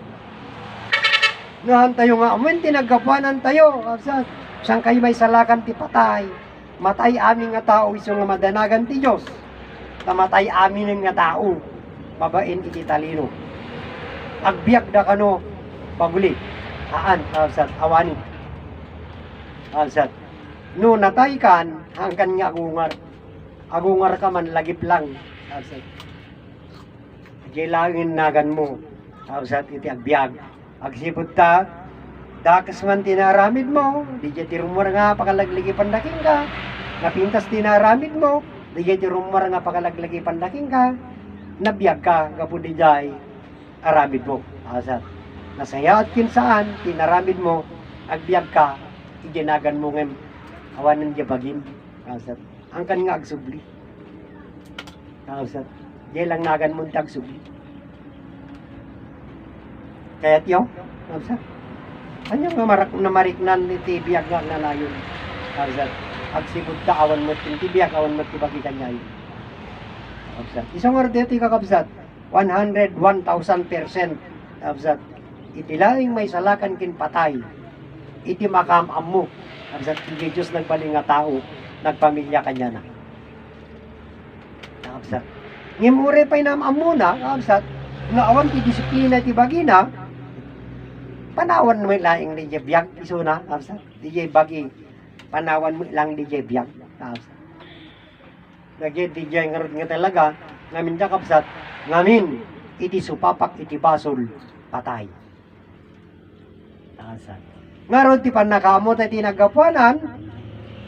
nahan tayo nga, amin tinagkapanan tayo, kakabsat. Saan kayo may salakan ti patay? Matay amin nga tao iso nga madanagan ti Diyos. Tamatay amin nga tao. Babain iti talino. Agbiyak da kano paguli. Haan, kalsat, awani. Kalsat. No natay kan, hangkan nga agungar. Agungar ka man, lagip lang. Kalsat. Jailangin nagan mo. Kalsat, iti agbiyak. Agsipot ta, dakas man tinaramid mo, di jay ti rumor nga pakalaglagi pandaking ka. Napintas tinaramid mo, di jay ti rumor nga pakalaglagi pandaking ka. Nabiyag ka, kapo di jay aramid mo. Asat. Nasaya at kinsaan, tinaramid mo, agbiag ka, ijinagan mo ngem, awanan jay bagim. Asat. Angkan nga agsubli. Asat. Jay lang nagan mo tagsubli. Kaya tiyo, asat. Ano nga mariknan ni tibiyag nga nalayon? Karsat, agsibod ta awan mo tibiyag, awan mo tibagitan niya yun. Kabsat. Isang ordeti kakabsat, 101,000%. Kabsat, itilaing may salakan kin patay, iti makamam mo. Kabsat, hindi Diyos nagbaling nga tao, nagpamilya kanya na. Kabsat. Ngimure pa'y namam mo na, kabsat, nga awan ti disiplina ti bagina, panawan mo lang DJ Biag iso na, kapsa. DJ Bagi, panawan mo lang DJ Biag, kapsa. DJ ngarod nga talaga, ngamin ka kapsat, ngamin, iti supapak, iti basol, patay. Kapsa. Ngarod ti panakamo tayo tinagapuanan,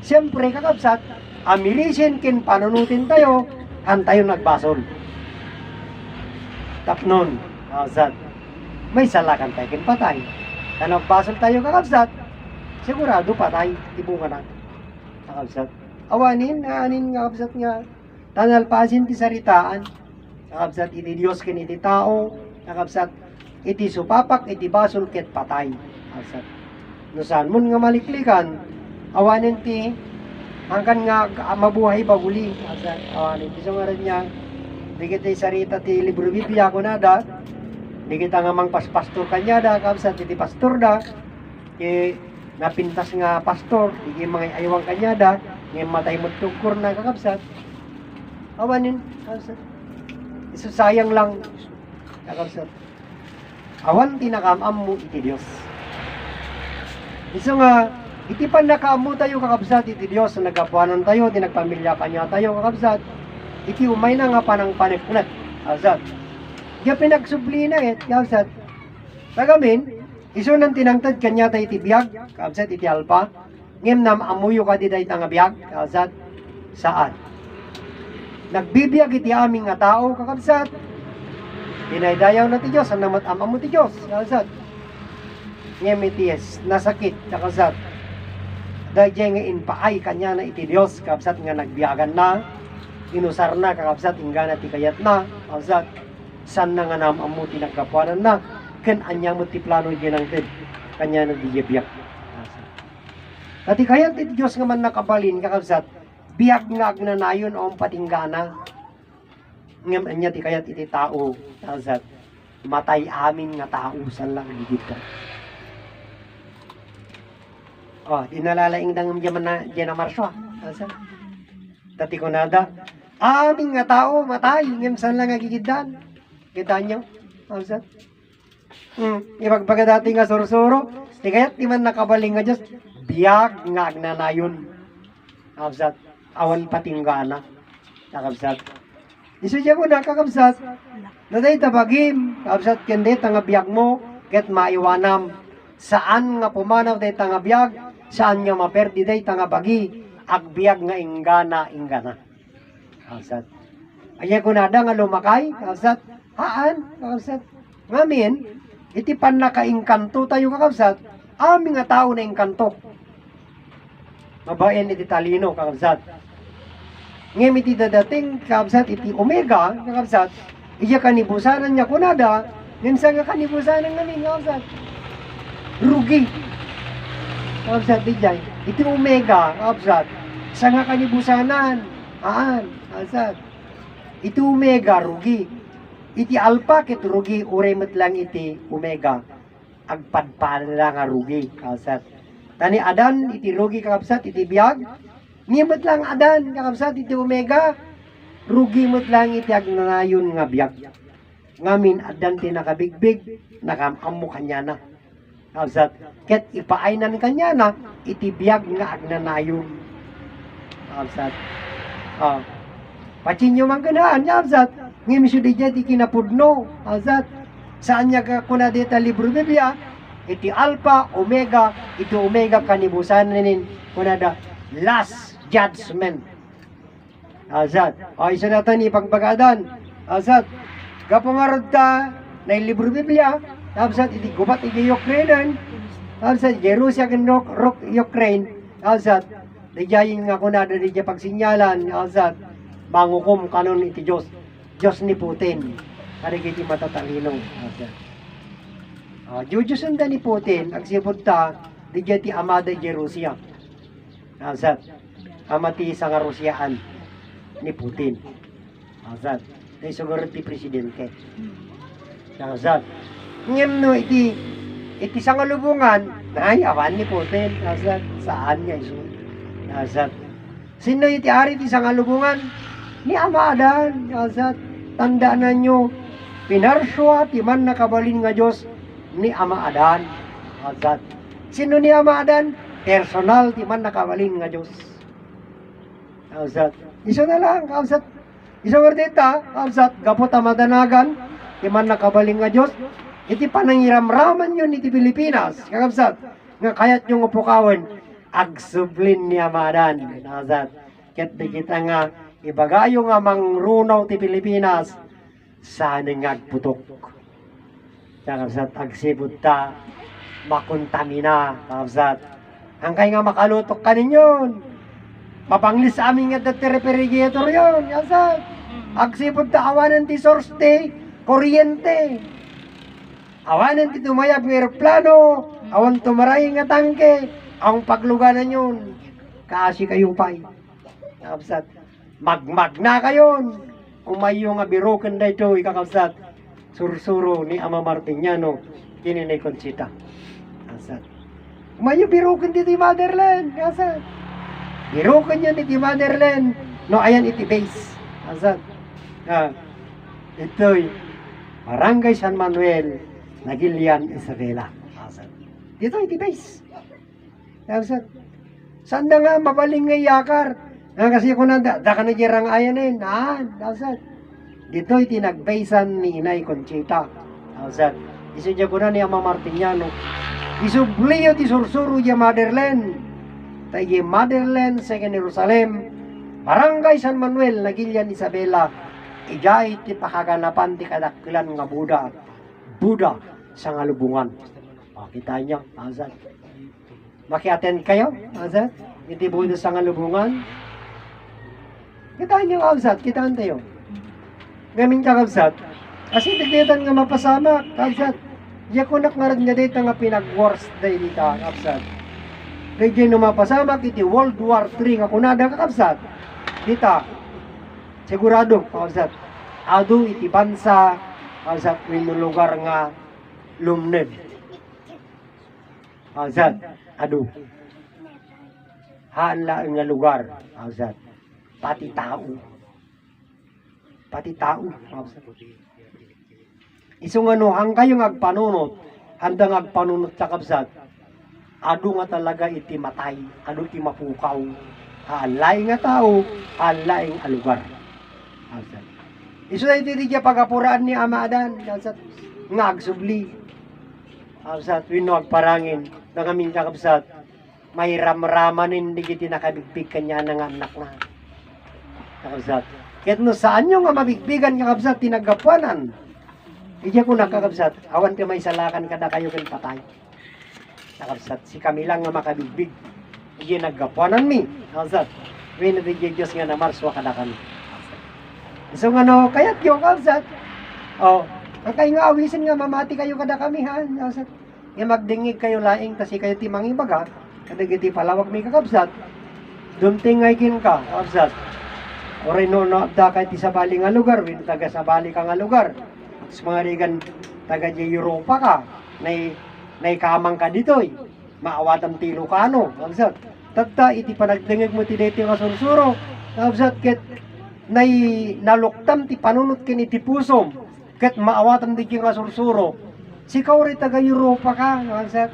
siyempre kakapsat, amilisin kin panunutin tayo, antayo nagbasol. Tapnon, kapsat. May salakan tayo kin patay. Kaya basol tayo kakabsat, sigurado patay, tibungan natin. Kakabsat. Awanin, anin kakabsat nga, tanalpasin ti saritaan, kakabsat iti Diyos kin iti tao, kakabsat iti supapak, iti basol ket patay. Kakabsat. No saan mo nga maliklikan, awanin ti, hangkan nga mabuhay baguli. Kakabsat. Awanin ti so nga rin niya, digit ay sarita ti libro Biblia ko na da, Di kita nga mang paspastor kanya da, kabsat, iti pastor da, kaya napintas nga pastor, iti mga aywang kanya da, ngayon matay mo tukur na kakabsat. Awanin, kabsat. Iso sayang lang, kakabsat. Awan tinakamam mo iti Diyos. Iso nga, iti pan nakaam tayo kakabsat, iti Diyos, nagkapuanan tayo, tinagpamilya kanya tayo kakabsat, iti umay na nga panang paniknat, kakabsat. Kaya pinagsubli na kakabsat. Tagamin, iso nang tinangtad kanya tayo iti biyag, kakabsat, iti alpa, ngem nam amuyo ka di tayo nga biyag, kakabsat, saan? Nagbibiyag iti aming nga tao, kakabsat, dinaydayaw na ti Diyos, ang namatama mo ti Diyos, kakabsat. Ngem iti nasakit, kakabsat, dahil nga inpaay kanya na iti Diyos, kakabsat nga nagbiyagan na, inusar na, kakabsat, ingana ti kayat na, kakabsat, san na nga namamuti nagkapuanan na, ken anya mo ti plano ginangted, kanya na diyabiyak. Dati kayat iti Diyos nga man nakabalin, kakabsat, biyak nga agnanayon o patinggana, ngam anya ti kayat iti tao, kakabsat, matay amin nga tao, san lang higit ka. Oh, dinalalaing dang jaman na dyan na marswa. Asa? Dati ko nada. Aming nga tao, matay. Ngam saan lang agigiddan. Kita nyo? Asa? Ipagbaga dati nga sursuro. Di kaya't di man nakabaling nga Diyos. Biyag nga agnanayon. Kakabsat. Awan patinggana. Kakabsat. Iso dyan ko na kakabsat. Naday tabagim. Kakabsat kendi nga biyag mo. Ket maiwanam. Saan nga pumanaw day nga biyag. Saan nga maperdi day nga bagi, agbiag nga ingana. Kakabsat. Aya ko nada nga lumakay, kakabsat. Haan, kakabsat. Ngamin, iti pan nakaingkanto tayo, kakabsat. Aming nga tao na ingkanto. Mabayan iti talino, kakabsat. Ngayon iti dadating, kakabsat, iti omega, kakabsat. Iya kanibusanan niya kunada, minsan nga kanibusanan ngamin, kakabsat. Rugi. Kakabsat di jay. Iti omega, kakabsat. Sa nga kanibusanan. Kakabsat. Iti omega, rugi. Iti alpha, kit rugi. Uremet lang iti omega. Agpadpaan lang nga rugi, kakabsat. Tani adan, iti rugi, kakabsat, iti biyag. Niyamat lang adan, kakabsat, iti omega. Rugi mo't lang iti agnanayon nga biyag. Ngamin, adan tinakabigbig. Nakamamu kanya na. Kakabsat, ket ipaainan kanya na, itibiyag nga agnanayon. Kakabsat. Pachinyo man ganaan, kakabsat. Ngayon siya di dyan, di kinapudno. Kakabsat. Saan niya kuna dita libro Biblia? Iti alpha, omega, iti omega kanibusanin, kuna da, last judgment. Kakabsat. Isa natin ipagpagadan. Kakabsat. Kapangarod ta, na libro Biblia, kakabsat, iti gubat iti Ukraine, kakabsat, Jerusia ken Ukraine, kakabsat, diyayin nga kunada di diya pagsinyalan, kakabsat, mangukum kanon iti Diyos, Diyos ni Putin, karig iti matatalino, kakabsat. Diyudyusan da ni Putin, agsipod ta, di diya ti amada Jerusia, kakabsat, amati sa nga Rusyaan ni Putin, kakabsat, di siguro ti Presidente, kakabsat. Ngem no iti sangalubungan ay awan ni Putin asat saan niya iso asat sino iti ari ti sangalubungan ni Amadan asat tandaan nanyo pinarswa ti man nakabalin nga Dios ni Amadan asat sino ni Amadan personal ti man nakabalin nga Dios asat iso na lang asat iso werdita asat gapot amadanagan ti man nakabalin nga Dios. Iti panangiramraman yun iti Pilipinas, kakabsat, nga kayat yung upukawan, agsublin ni Amadan, kakabsat, ket di kita nga, ibagayo nga mangrunaw ti Pilipinas, saan nga agputok, kakabsat, agsibot ta, makontamina, kakabsat, ang kaya nga makalutok ka ninyon, mapanglis amin nga dati refrigerator yun, kakabsat, agsibot ta awanan ti source ti, kuryente, awanan ti tumayab ng aeroplano, awan tumaray nga tangke, ang pagluganan yun, kaasi kayo pa'y. Kakabsat, magmag na kayon, umayo nga biroken da ito, kakabsat, sursuro ni Ama Martiniano kini ni Conchita. Asat. Mayo birukan dito motherland. Asat. Birukan niya dito motherland. No, ayan iti base. Asat. Ito'y Barangay San Manuel, Nagilian, Isabela. Asat. Dito iti base. Asat. Saan na nga mabaling nga yakar? Kasi kung nanda, da ka nagyarang ayanin. Asat. Dito iti nagbaisan ni Inay Conchita. Asat. Isidya ko na ni Ama Martiniano. Isubliyo ti sursuro ya motherland. Tayo motherland sa Jerusalem. Barangay San Manuel, Nagilian, Isabela. Ijay ti pakaganapan ti kadakilan nga Buddha sa ngalubungan. Kita nyo, Asat. Maki-attend kayo, Asat? Iti Buddha sa ngalubungan. Kita nyo, Asat. Kitaan tayo. Ngamin ka, Asat. Kasi tignitan nga mapasama, Asat. Diya kunak nga rin nga dito nga pinag-worst day dito, Asat. Kaya no mapasama, iti World War III nga kunada ka, Asat. Dita, sigurado, Asat. Ado iti bansa, Asat, wino lugar nga lumned. Asat, ado. Haan lang nga lugar, Asat. Pati tao. Pati tao, Asat. Isong ano, hang kayo agpanunot, handang agpanunot sa kabsat, ado nga talaga iti matay, ado iti mapukaw, haalay nga tao, haalay nga lugar. Asat. Iso na iti diya pagapuraan ni Ama Adan, Asat, nga agsubli. Asat, wino agparangin, nangamin sa kabsat, may ramramanin, di kiti nakabigpig kanya ng anak na. Asat. Kahit no saan nyo nga mabigbigan ka kabsat, tinagapuanan. Ija ko nakakabsat, awan ka may salakan kada kayo kang patay. Nakabsat, si kami lang nga makabigbig. Ija naggapuanan mi. Nakabsat, win na di Diyos nga na marswa kada kami. So nga no, kaya't yung kabsat. O, ang kayo nga awisin nga mamati kayo kada kami ha. Nakabsat, nga magdingig kayo laing, kasi kayo timang ibaga, kada giti palawag mi kakabsat. Dumtingay kin ka, kabsat. O rin no, abda kahit isabali nga lugar, win taga sabali ka nga lugar. Sa mga rigan taga Europa ka, nay kamang ka ditoy, maawatan ti Ilocano, kabsat. Tagta iti panagdingig mo ti deti nga sursuro, kabsat ket nay naluktam ti panunot ken iti pusom, ket maawatan di nga sursuro. Sikaw ri taga Europa ka, kabsat.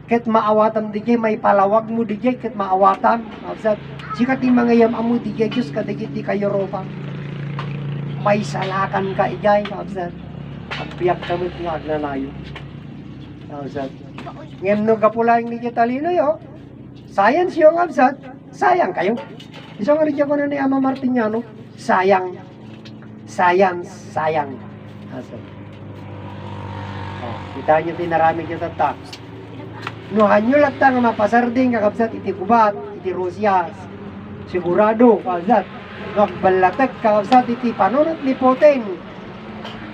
Ket maawatan di may palawag mo di ket maawatan, kabsat. Sika ti mangayam amo di Diyos kadagit ti ka Europa. May salakan ka ijay, kabsat. Agpiyak kami nga agnanayo. Kabsat. Ngayon no kapulaing ni Talino yo. Science yung kabsat. Sayang kayo. Isang nga ko na ni Ama Martiniano. Sayang. Science. Sayang. Kabsat. Kita nyo tinaramig yung tatak. Nuhan nyo lagta nga mapasarding kakabsat iti Kubat, iti Rusya. Sigurado, kabsat. Nagbalatag kakabsat iti panunot ni Putin.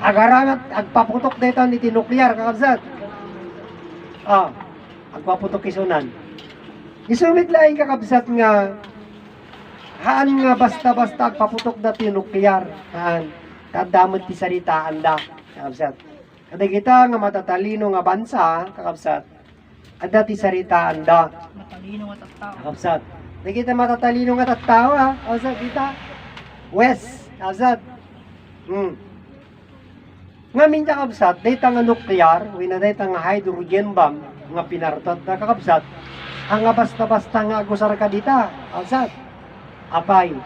Agaramat, agpaputok dito ni tinuklear, kakabsat. Agpaputok isunan. Isumit laing kakabsat nga, haan nga basta-basta agpaputok na tinuklear. Haan, tadamot ti saritaan da, kakabsat. Kada kita nga matatalino nga bansa, kakabsat, ada ti saritaan da. Matalino nga tattao. Kakabsat. Kada kita matatalino nga tattao, kakabsat, kita. West, kakabsat. Nga minta kabsat, dayta nga nuklear, wina dayta nga hydrogen bomb, nga pinartot na kakabsat, ang nga basta-basta nga agusar ka dita, kabsat. Apay,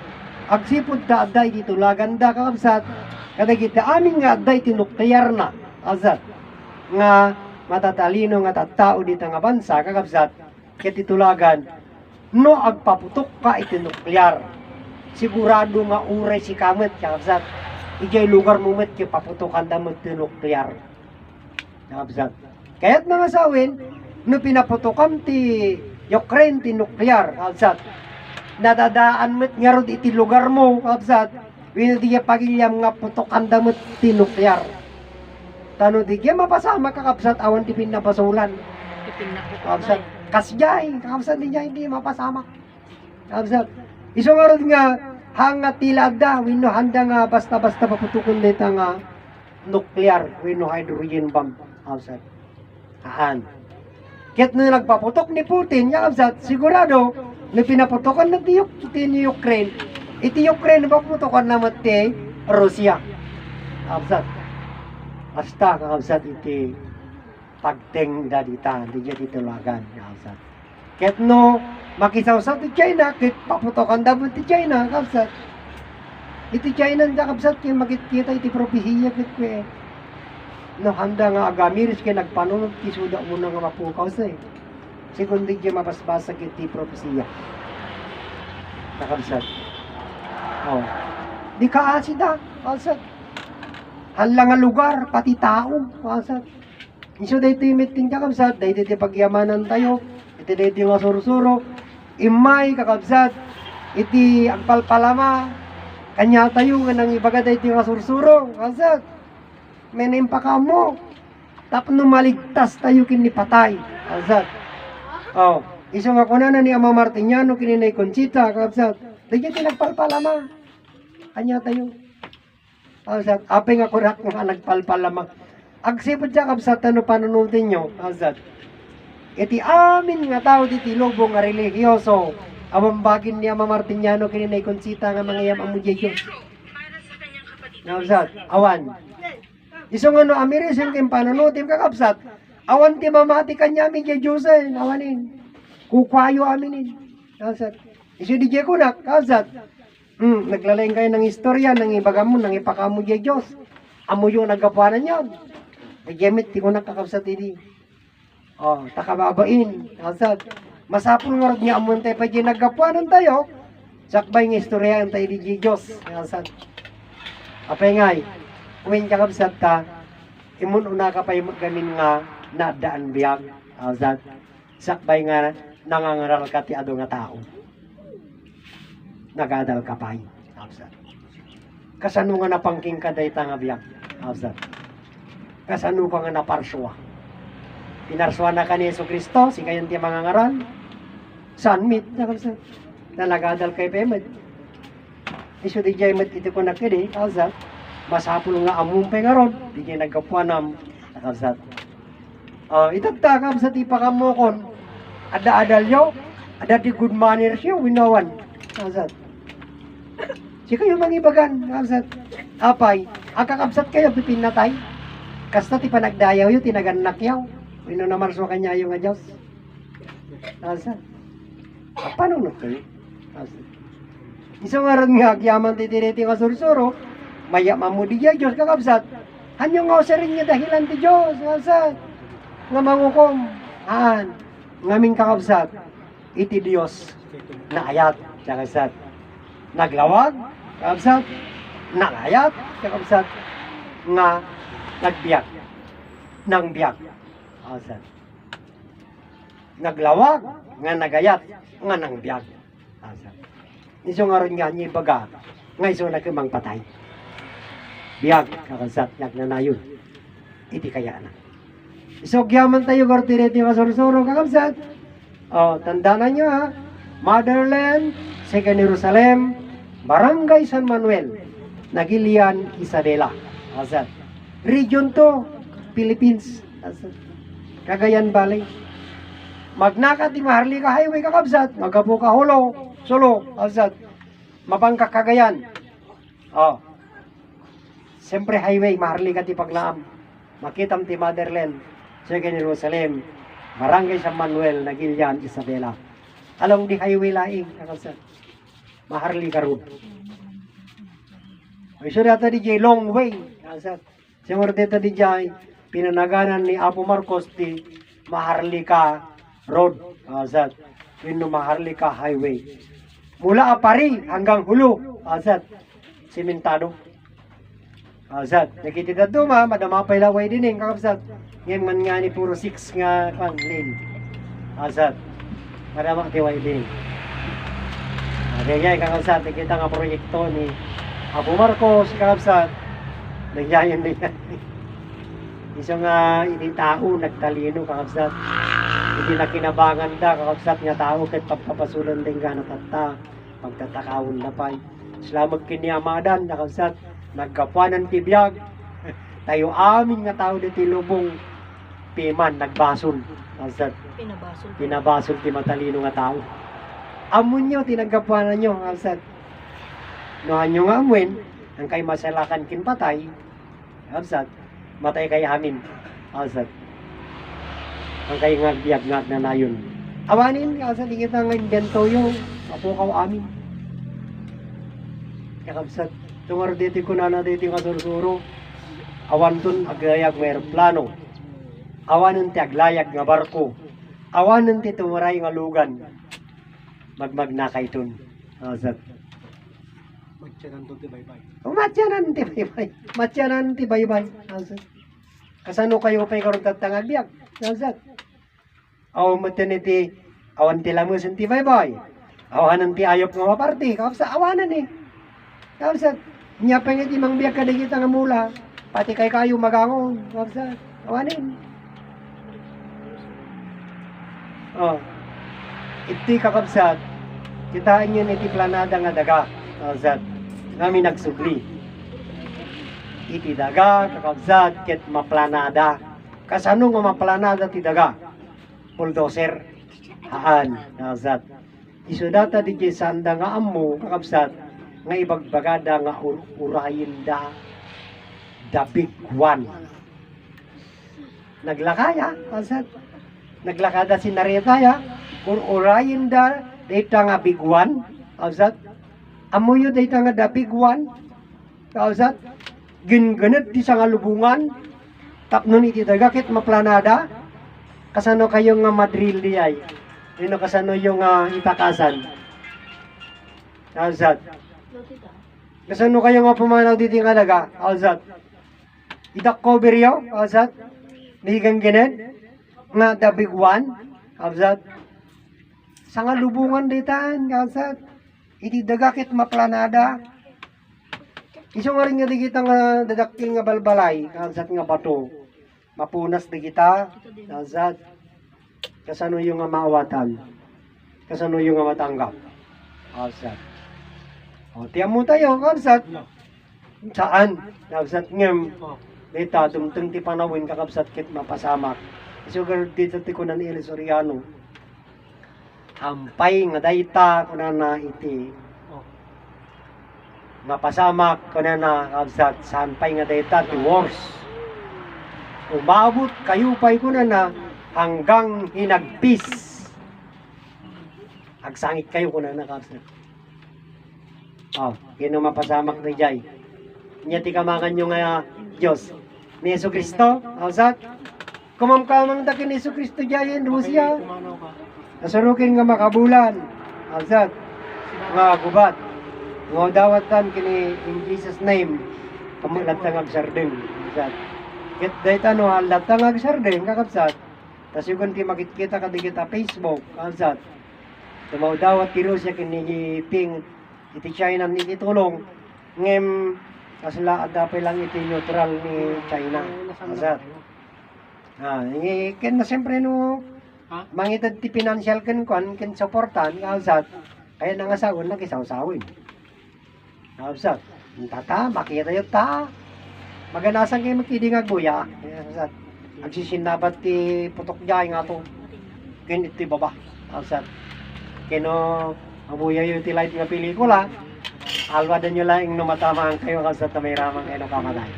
agsipod ta aday dito laganda kakabsat, kada kita amin nga aday tinuklear na, kabsat. Nga matatalino nga tattao dita nga bansa, kakabsat, kaya titulagan, no agpaputok ka itinuklear. Sigurado nga uray si kamet, kakabsat. Ijay lugar mo met kaya paputukan da mo tinuklear. Nakabsat. Kaya't mga sawin, no pinaputukan ti Ukraine tinuklear, kabsat. Nadadaan met nga rod iti lugar mo, kabsat. Wino di pagilyam nga putukan da mo tinuklear. Tano di kaya mapasama kakabsat awan ti pinapasulan. Kabsat. Kasjay, kakabsat di hindi mapasama. Kabsat. Iso nga rod nga, hanga tilada, wino handa nga basta-basta paputukon dito nga nuclear when no hydrogen bomb outside. Haan. Kaya't nung nagpaputok ni Putin, yakabsat, sigurado, na pinaputokan na ni Ukraine, iti Ukraine paputokan naman ti Russia. Yakabsat. Basta kakabsat iti pagteng dadita, hindi niya titulagan. Yakabsat. Kaya't no, makisawsaw ti China, kahit paputokan dapat ti China, kakabsat. Iti China, kakabsat, kaya makikita iti propesiya, kaya no, handa nga agamiris kaya nagpanunod kisuda mo na nga mapukaw sa eh. Sekundi dyan mapasbasa kiti propesiya. Nakabsat. Oh. Di ka asida. Kalsat. Hala nga lugar, pati tao. Kalsat. Iso dahito yung meeting kakabsat. Dahito yung pagyamanan tayo. Ito dahito yung asuro-suro. Imay kakabsat. Iti agpalpalama. Kanya tayo nga nang ibaga dahito yung asuro-suro. Kalsat. Menem pa ka mo. Tapos nung maligtas tayo kinipatay. Kalsat. Oh. Iso nga ko na ni Ama Martiniano kininay Conchita. Kalsat. Dahil tinagpalpalama. Kanya tayo. Kalsat. Apeng ako rak nga nagpalpalama. Agsipod siya kapsat ano panunutin nyo. Kalsat. Iti amin nga tao diti lobo nga religyoso. Awambagin ni Ama Martiniano kininay Conchita nga mga yam amu Diyos. Kalsat. Awan. Iso nga no amirisin kim panunutin kakapsat. Awan ti mamati kanya mi Diyos eh. Awanin. Kukwayo aminin. Kalsat. Iso di Diyos kunak. Kalsat. Naglalayang kayo ng istorya, ng ibagam mo, ng ipakamu Diyos. Amo yung nagkapuanan yun. Nag-gemit, di ko nakakapsat hindi. Oh, takababain. Kalsat. Masapul nga rin niya amon tayo pa dyan nagkapuanan tayo. Sakbay ng istorya ang tayo di Diyos. Kalsat. Apay ngay, uwin kakapsat ka, imun una ka pa yung gamin nga nadaan biyag. Kalsat. Sakbay nga nangangaral ka ti ado nga tao. Nagadal ka pa yun. Kasano nga napangking ka dahi nga biyag. Kasano ka nga naparswa. Pinarswa na ka ni Yesu Kristo, si kayan ti mga ngaral. Sanmit. Na nagadal kay Pemed. Iso di jay met iti ko nakidi. Masapul nga amumpay nga ron. Di jay nagkapuanam. Itagtakam sa tipa kamukon. Ada-adal yo. Ada di good manners yo. Winawan. Si kayo mangibagan, kapsat. Apay, akakapsat kayo, pipinatay. Kasta ti panagdayaw yun, tinaganak yaw. Wino na marso kanya yung nga Diyos. Kapsat. Paano na kayo? Kapsat. Iso nga rin nga, kiyaman titiriti nga sursuro, maya mamudi ya Diyos, kakapsat. Hanyo nga sa rin niya dahilan ti Diyos, kapsat. Nga mangukom. Ngaming kakapsat. Iti Diyos na ayat, kakapsat. Naglawag, kakapsat, nalayat, kakapsat, nga nagbiyak, nang biyak, kakapsat. Naglawag, nga nagayat, nga nang biyak, kakapsat. Iso nga rin nga niya baga, nga iso na kimang patay. Biyak, kakapsat, yak na yun. Iti kaya na. Iso gyaman tayo, gortireti kasurusuro, kakapsat. Tandaan nyo ha, Motherland, Second Jerusalem, Barangay San Manuel, Nagilian, Isabela. Asad. Region to, Philippines. Asad. Cagayan Valley. Magnakat di Maharlika Highway kakabsat. Magabuka Hulo, Solo. Asad. Mabangka Cagayan. Siyempre highway, Maharlika di Paglaam. Makitam ti Motherland, Second Jerusalem, Barangay San Manuel, Nagilian, Isabela. Along di highway laing kakabsat. Maharlika Road. Ay so data di jay long way. Siyempre dito di jay pinanaganan ni Apo Marcos di Maharlika Road. Pino Maharlika Highway. Mula Apari hanggang Hulo. Simentado. Nakitita duma, madamapay laway din yung kakabsat. Ngayon man nga ni puro 6 nga lane. Madamang tiway din. Kaya kakabsat, nakita nga proyekto ni Apo Marcos, kakabsat, nagyayan din yan. Isa nga, hindi tao, nagtalino, kakabsat. Hindi na kinabangan da, kakabsat nga tao, kahit pagpapasulan din ka natata, pagtatakawon na pa. Sila magkiniamadan, kakabsat, nagkapuanan tibiyag, Tayo amin nga tao dito lubong piman nagbasol. Alsat Pinabasol. pinabasol ti matalino nga tao. Amon nyo tinagapanan nyo alsat. Noan nyo nga amuin ang kay masalakan kin patay. Alsat matay kay amin. Alsat ang kay nga biyag na nayon. Awanin alsat ingit nga invento yung mapukaw amin. Kakabsat tungar dito ko na dito nga sursuro. Awan dun aglayag may plano. Awanan ti aglayag nga barko. Awanan ti tumuray nga lugan. Magmagnakay tun. Asat. Matyanan to ti baybay. Matyanan ti baybay. Matyanan ti baybay. Asat. Kasano kayo pa'y karon tatangagbiag? Asat. Awan mo ti awan ti lamusin ti baybay. Awanan ti ayop nga maparti. Kapsa awanan eh. Kapsa. Nya pa nga ti mangbiag kadagita nga mula. Pati kay kayo magangon. Kapsa. Awanin. Oh. Iti kakabsat. Kitaan nyo iti planada nga daga. Kakabsat. Ngami nagsubli. Iti daga, kakabsat, ket maplanada. Kasano nga maplanada ti daga? Bulldozer. Haan. Kakabsat. Isudata di sanda nga ammo, kakabsat, nga ibagbagada nga urayin da. The big one. Naglakaya, kakabsat. Naglakada si Narita ya. Urayin da. Data nga big one, kausat. Amuyo data nga da big one, kausat. Ginganit di sa nga lubungan. Tapnon iti dagakit maplanada. Kasano kayo nga madril di ay. Dino kasano yung itakasan. Kausat. Kasano kayo nga pumanaw dito nga daga, kausat. Idak cover yo, kausat. Nigang ginit. Nga the big one, kausat. Sa nga lubungan ditan, kausat. Iti dagakit maplanada. Iso nga rin nga di kita nga dadakil nga balbalay, kausat nga bato. Mapunas di kita, kausat. Kasano yung nga maawatan. Kasano yung nga matanggap. Kausat. O, tiyam mo tayo, kausat. Saan? Kausat ngem. Dita, dumteng ti panawin kakabsat kit mapasamak. Sugar dito ti kunan ili Soriano. Hampay nga dayta kunan na iti. Mapasamak kunan na kabsat sampay nga dayta ti wars. Umabot kayo pay kunan na hanggang hinagpis. Agsangit kayo kunan na kabsat. Oh, kino mapasamak na jay. Nya ti kamakan nyo nga Diyos ni Yesu Kristo, kabsat. Kumamkamang dakin ni Yesu Kristo jayan Rusya. Nasurukin nga makabulan. Alsat. Nga gubat. Nga dawatan kini in Jesus name. Kamulatang agsardeng. Alsat. Kit dayta no halatang agsardeng kakapsat. Tas yung ti makikita ka kita Facebook. Alsat. Tumaw dawat ti Rusya kini ping iti China ni itulong. Ngem kasla adapay lang iti neutral ni China. Alsat. Ken na siyempre no, mangitad ti financial ken supportan, kausat, kaya nangasawan na kisawsawin. Kausat, tata, makita yun ta, maganasan kayo magkidi nga guya, kausat, agsisinabat ti putok jay nga to, ken iti baba, kausat, keno, mabuya yung ti light nga pelikula, alwadan nyo lang yung numatamaan kayo, kausat, na may ramang eno kamatay,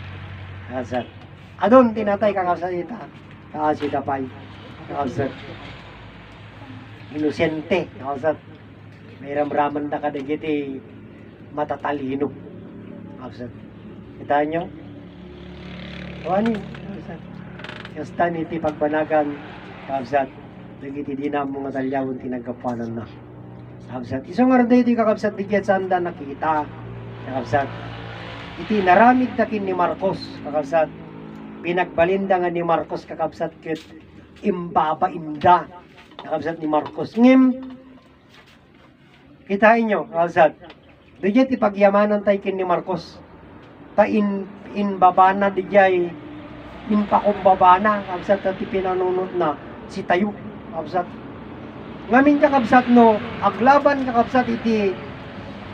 kausat. Adon, tinatay ka kausat ita. Kasi dapay, kausat. Inosente, kausat. May ramraman na kadagiti matatalino, kausat. Kita nyo? Kawani, kausat. Kasta niti pagbanagan, kausat. Dagiti dinam mga talyawon tinagapanan na. Kausat. Isang araday iti kakabsat digit sanda nakita, kausat. Iti naramid takin ni Marcos, kakabsat. Pinagbalinda nga ni Marcos kakabsat kit imbaba inda kakabsat ni Marcos ngim kitain nyo kakabsat dijay ipagyamanan tay kin ni Marcos ta inbaba na dijay inpakumbaba na kakabsat at pinanunod na si tayo kakabsat ngamin kakabsat no aglaban kakabsat iti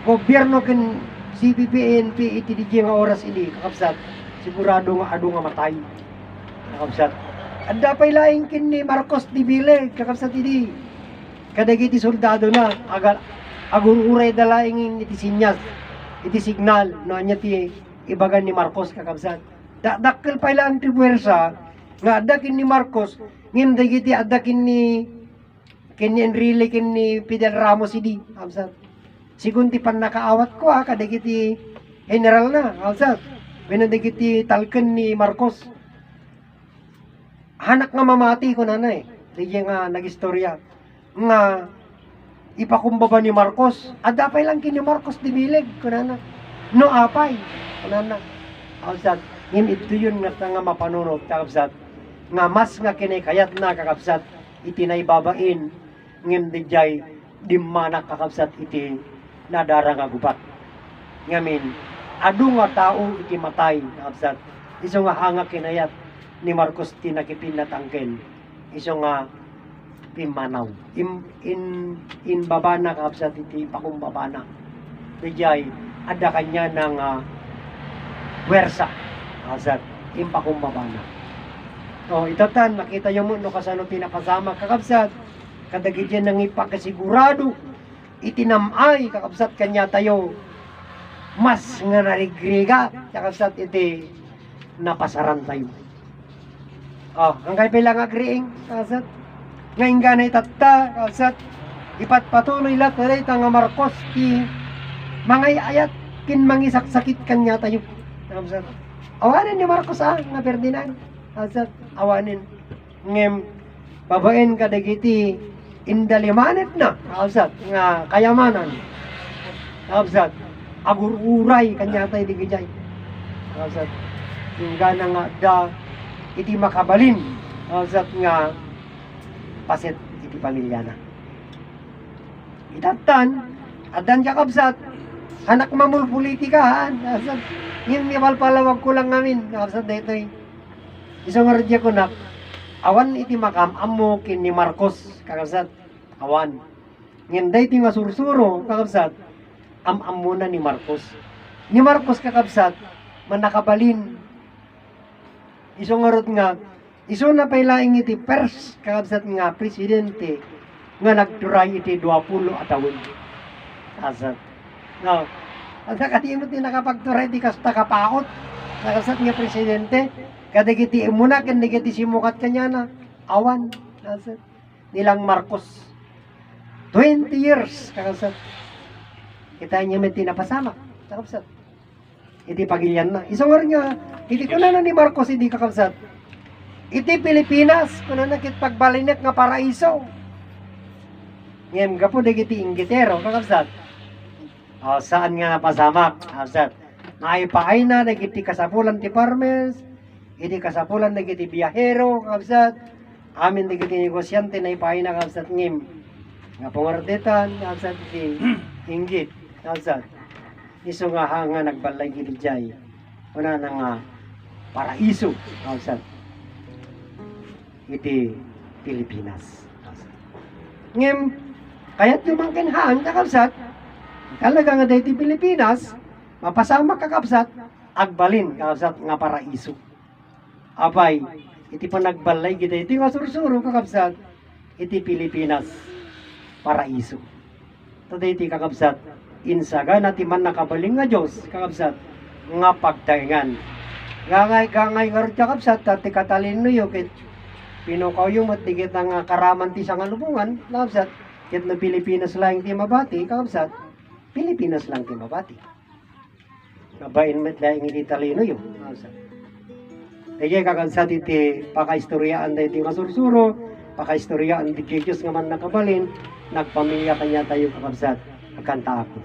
gobyerno kin CPP, NP iti dijay nga oras ini kakabsat sigurado nga adu nga matay. Kakabsat. Adda pay laing kin ni Marcos di Bile, kakabsat idi. Kadagiti soldado na agururay dalaing iti sinyas, iti signal no anya ti ibagan ni Marcos kakabsat. Dakkel pay lang ti puwersa nga adda kin ni Marcos ngem dagiti adda kin ni Enrile kin ni Fidel Ramos idi kakabsat. Sigun ti pan nakaawat ko kadagiti general na kakabsat. Wenno dagiti talken ni Marcos. Hanak nga mamati ko nanay. Diyan nga nagistorya nga ipakumbaba ni Marcos. Adapay lang kini Marcos di bileg kunana. No apay kunana. Kakabsat, ngim ito yun nga mapanunod kakabsat. Nga mas nga kinikayat na kakabsat iti naibabain ngim dijay dimana kakabsat iti nadara nga gubat. Ngamin adu nga tao iti matay kakabsat. Iso nga hanga kinayat ni Marcos tinakipinatangken. Iso nga pimanaw. In babana kakabsat iti pakumbabana. Dijay ada kanya ng wersa kakabsat in pakumbabana. O itatan nakita yo mo no kasano tinakasama kakabsat kadagiti nang ipakasigurado itinamay kakabsat kanya tayo mas nga narigriga kakabsat iti napasaran tayo. Hanggang pilang agriing kakabsat ngayon ganay tatta kakabsat ipatpatuloy lahat na nga Marcos ti mga ayat kin mangisaksakit kanya tayo kakabsat. Awanin ni Marcos nga Ferdinand kakabsat awanin ngem babaen kadagiti indalimanet na kakabsat nga kayamanan kakabsat agururay kanya tayo digijay kakabsat yung gana nga da iti makabalin kakabsat nga paset iti pamilya na itatan adan kakabsat anak mamul politikahan kakabsat yung nipalpalawag ko lang namin kakabsat dito'y isang radya ko na awan iti makam amo kin ni Marcos kakabsat awan ngenday ti masursuro kakabsat am muna ni Marcos kakabsat manakabalin iso ngarot nga iso na pailaing iti pers kakabsat nga presidente nga nagturay iti 20 atawon kakabsat no at nakatimot ti nakapagturay ti kasta kapaot kakabsat nga presidente kadagiti muna kadagiti simukat kanya na awan kakabsat nilang Marcos 20 years kakabsat kita niya may tinapasama kakabsat iti pagilyan na isang nga nga iti kuna na ni Marcos hindi kakabsat iti Pilipinas kuna na kit pagbalinek nga paraiso ngayon gapo dagiti inggitero kakabsat saan nga napasamak kakabsat naipaay na dagiti kasapulan ti farmers iti kasapulan dagiti biyahero kakabsat amin dagiti negosyante naipaay na kakabsat ngim nga pangardetan kakabsat iti inggit kakabsat iso nga hanga nagbalay gilijay una na nga paraiso kakabsat iti Pilipinas ngem kaya't lumangkin hang kakabsat talaga nga iti Pilipinas mapasama kakabsat agbalin kakabsat nga paraiso apay iti panagbalay kita iti nga sursuro kakabsat iti Pilipinas paraiso tada iti kakabsat insaga na ti man nakabaling nga Diyos kakabsat nga pagtaingan gangay nga kakabsat ti katalino yo kit pinukaw yung matigit nga karaman ti sa lubungan kakabsat kit na Pilipinas lang ti mabati kakabsat Pilipinas lang ti mabati kabain met laing iti talino yo kakabsat kaya kakabsat iti pakaistoryaan da iti masursuro pakaistoryaan ti Diyos nga man nakabalin nagpamilya kanya tayo kakabsat agkanta ako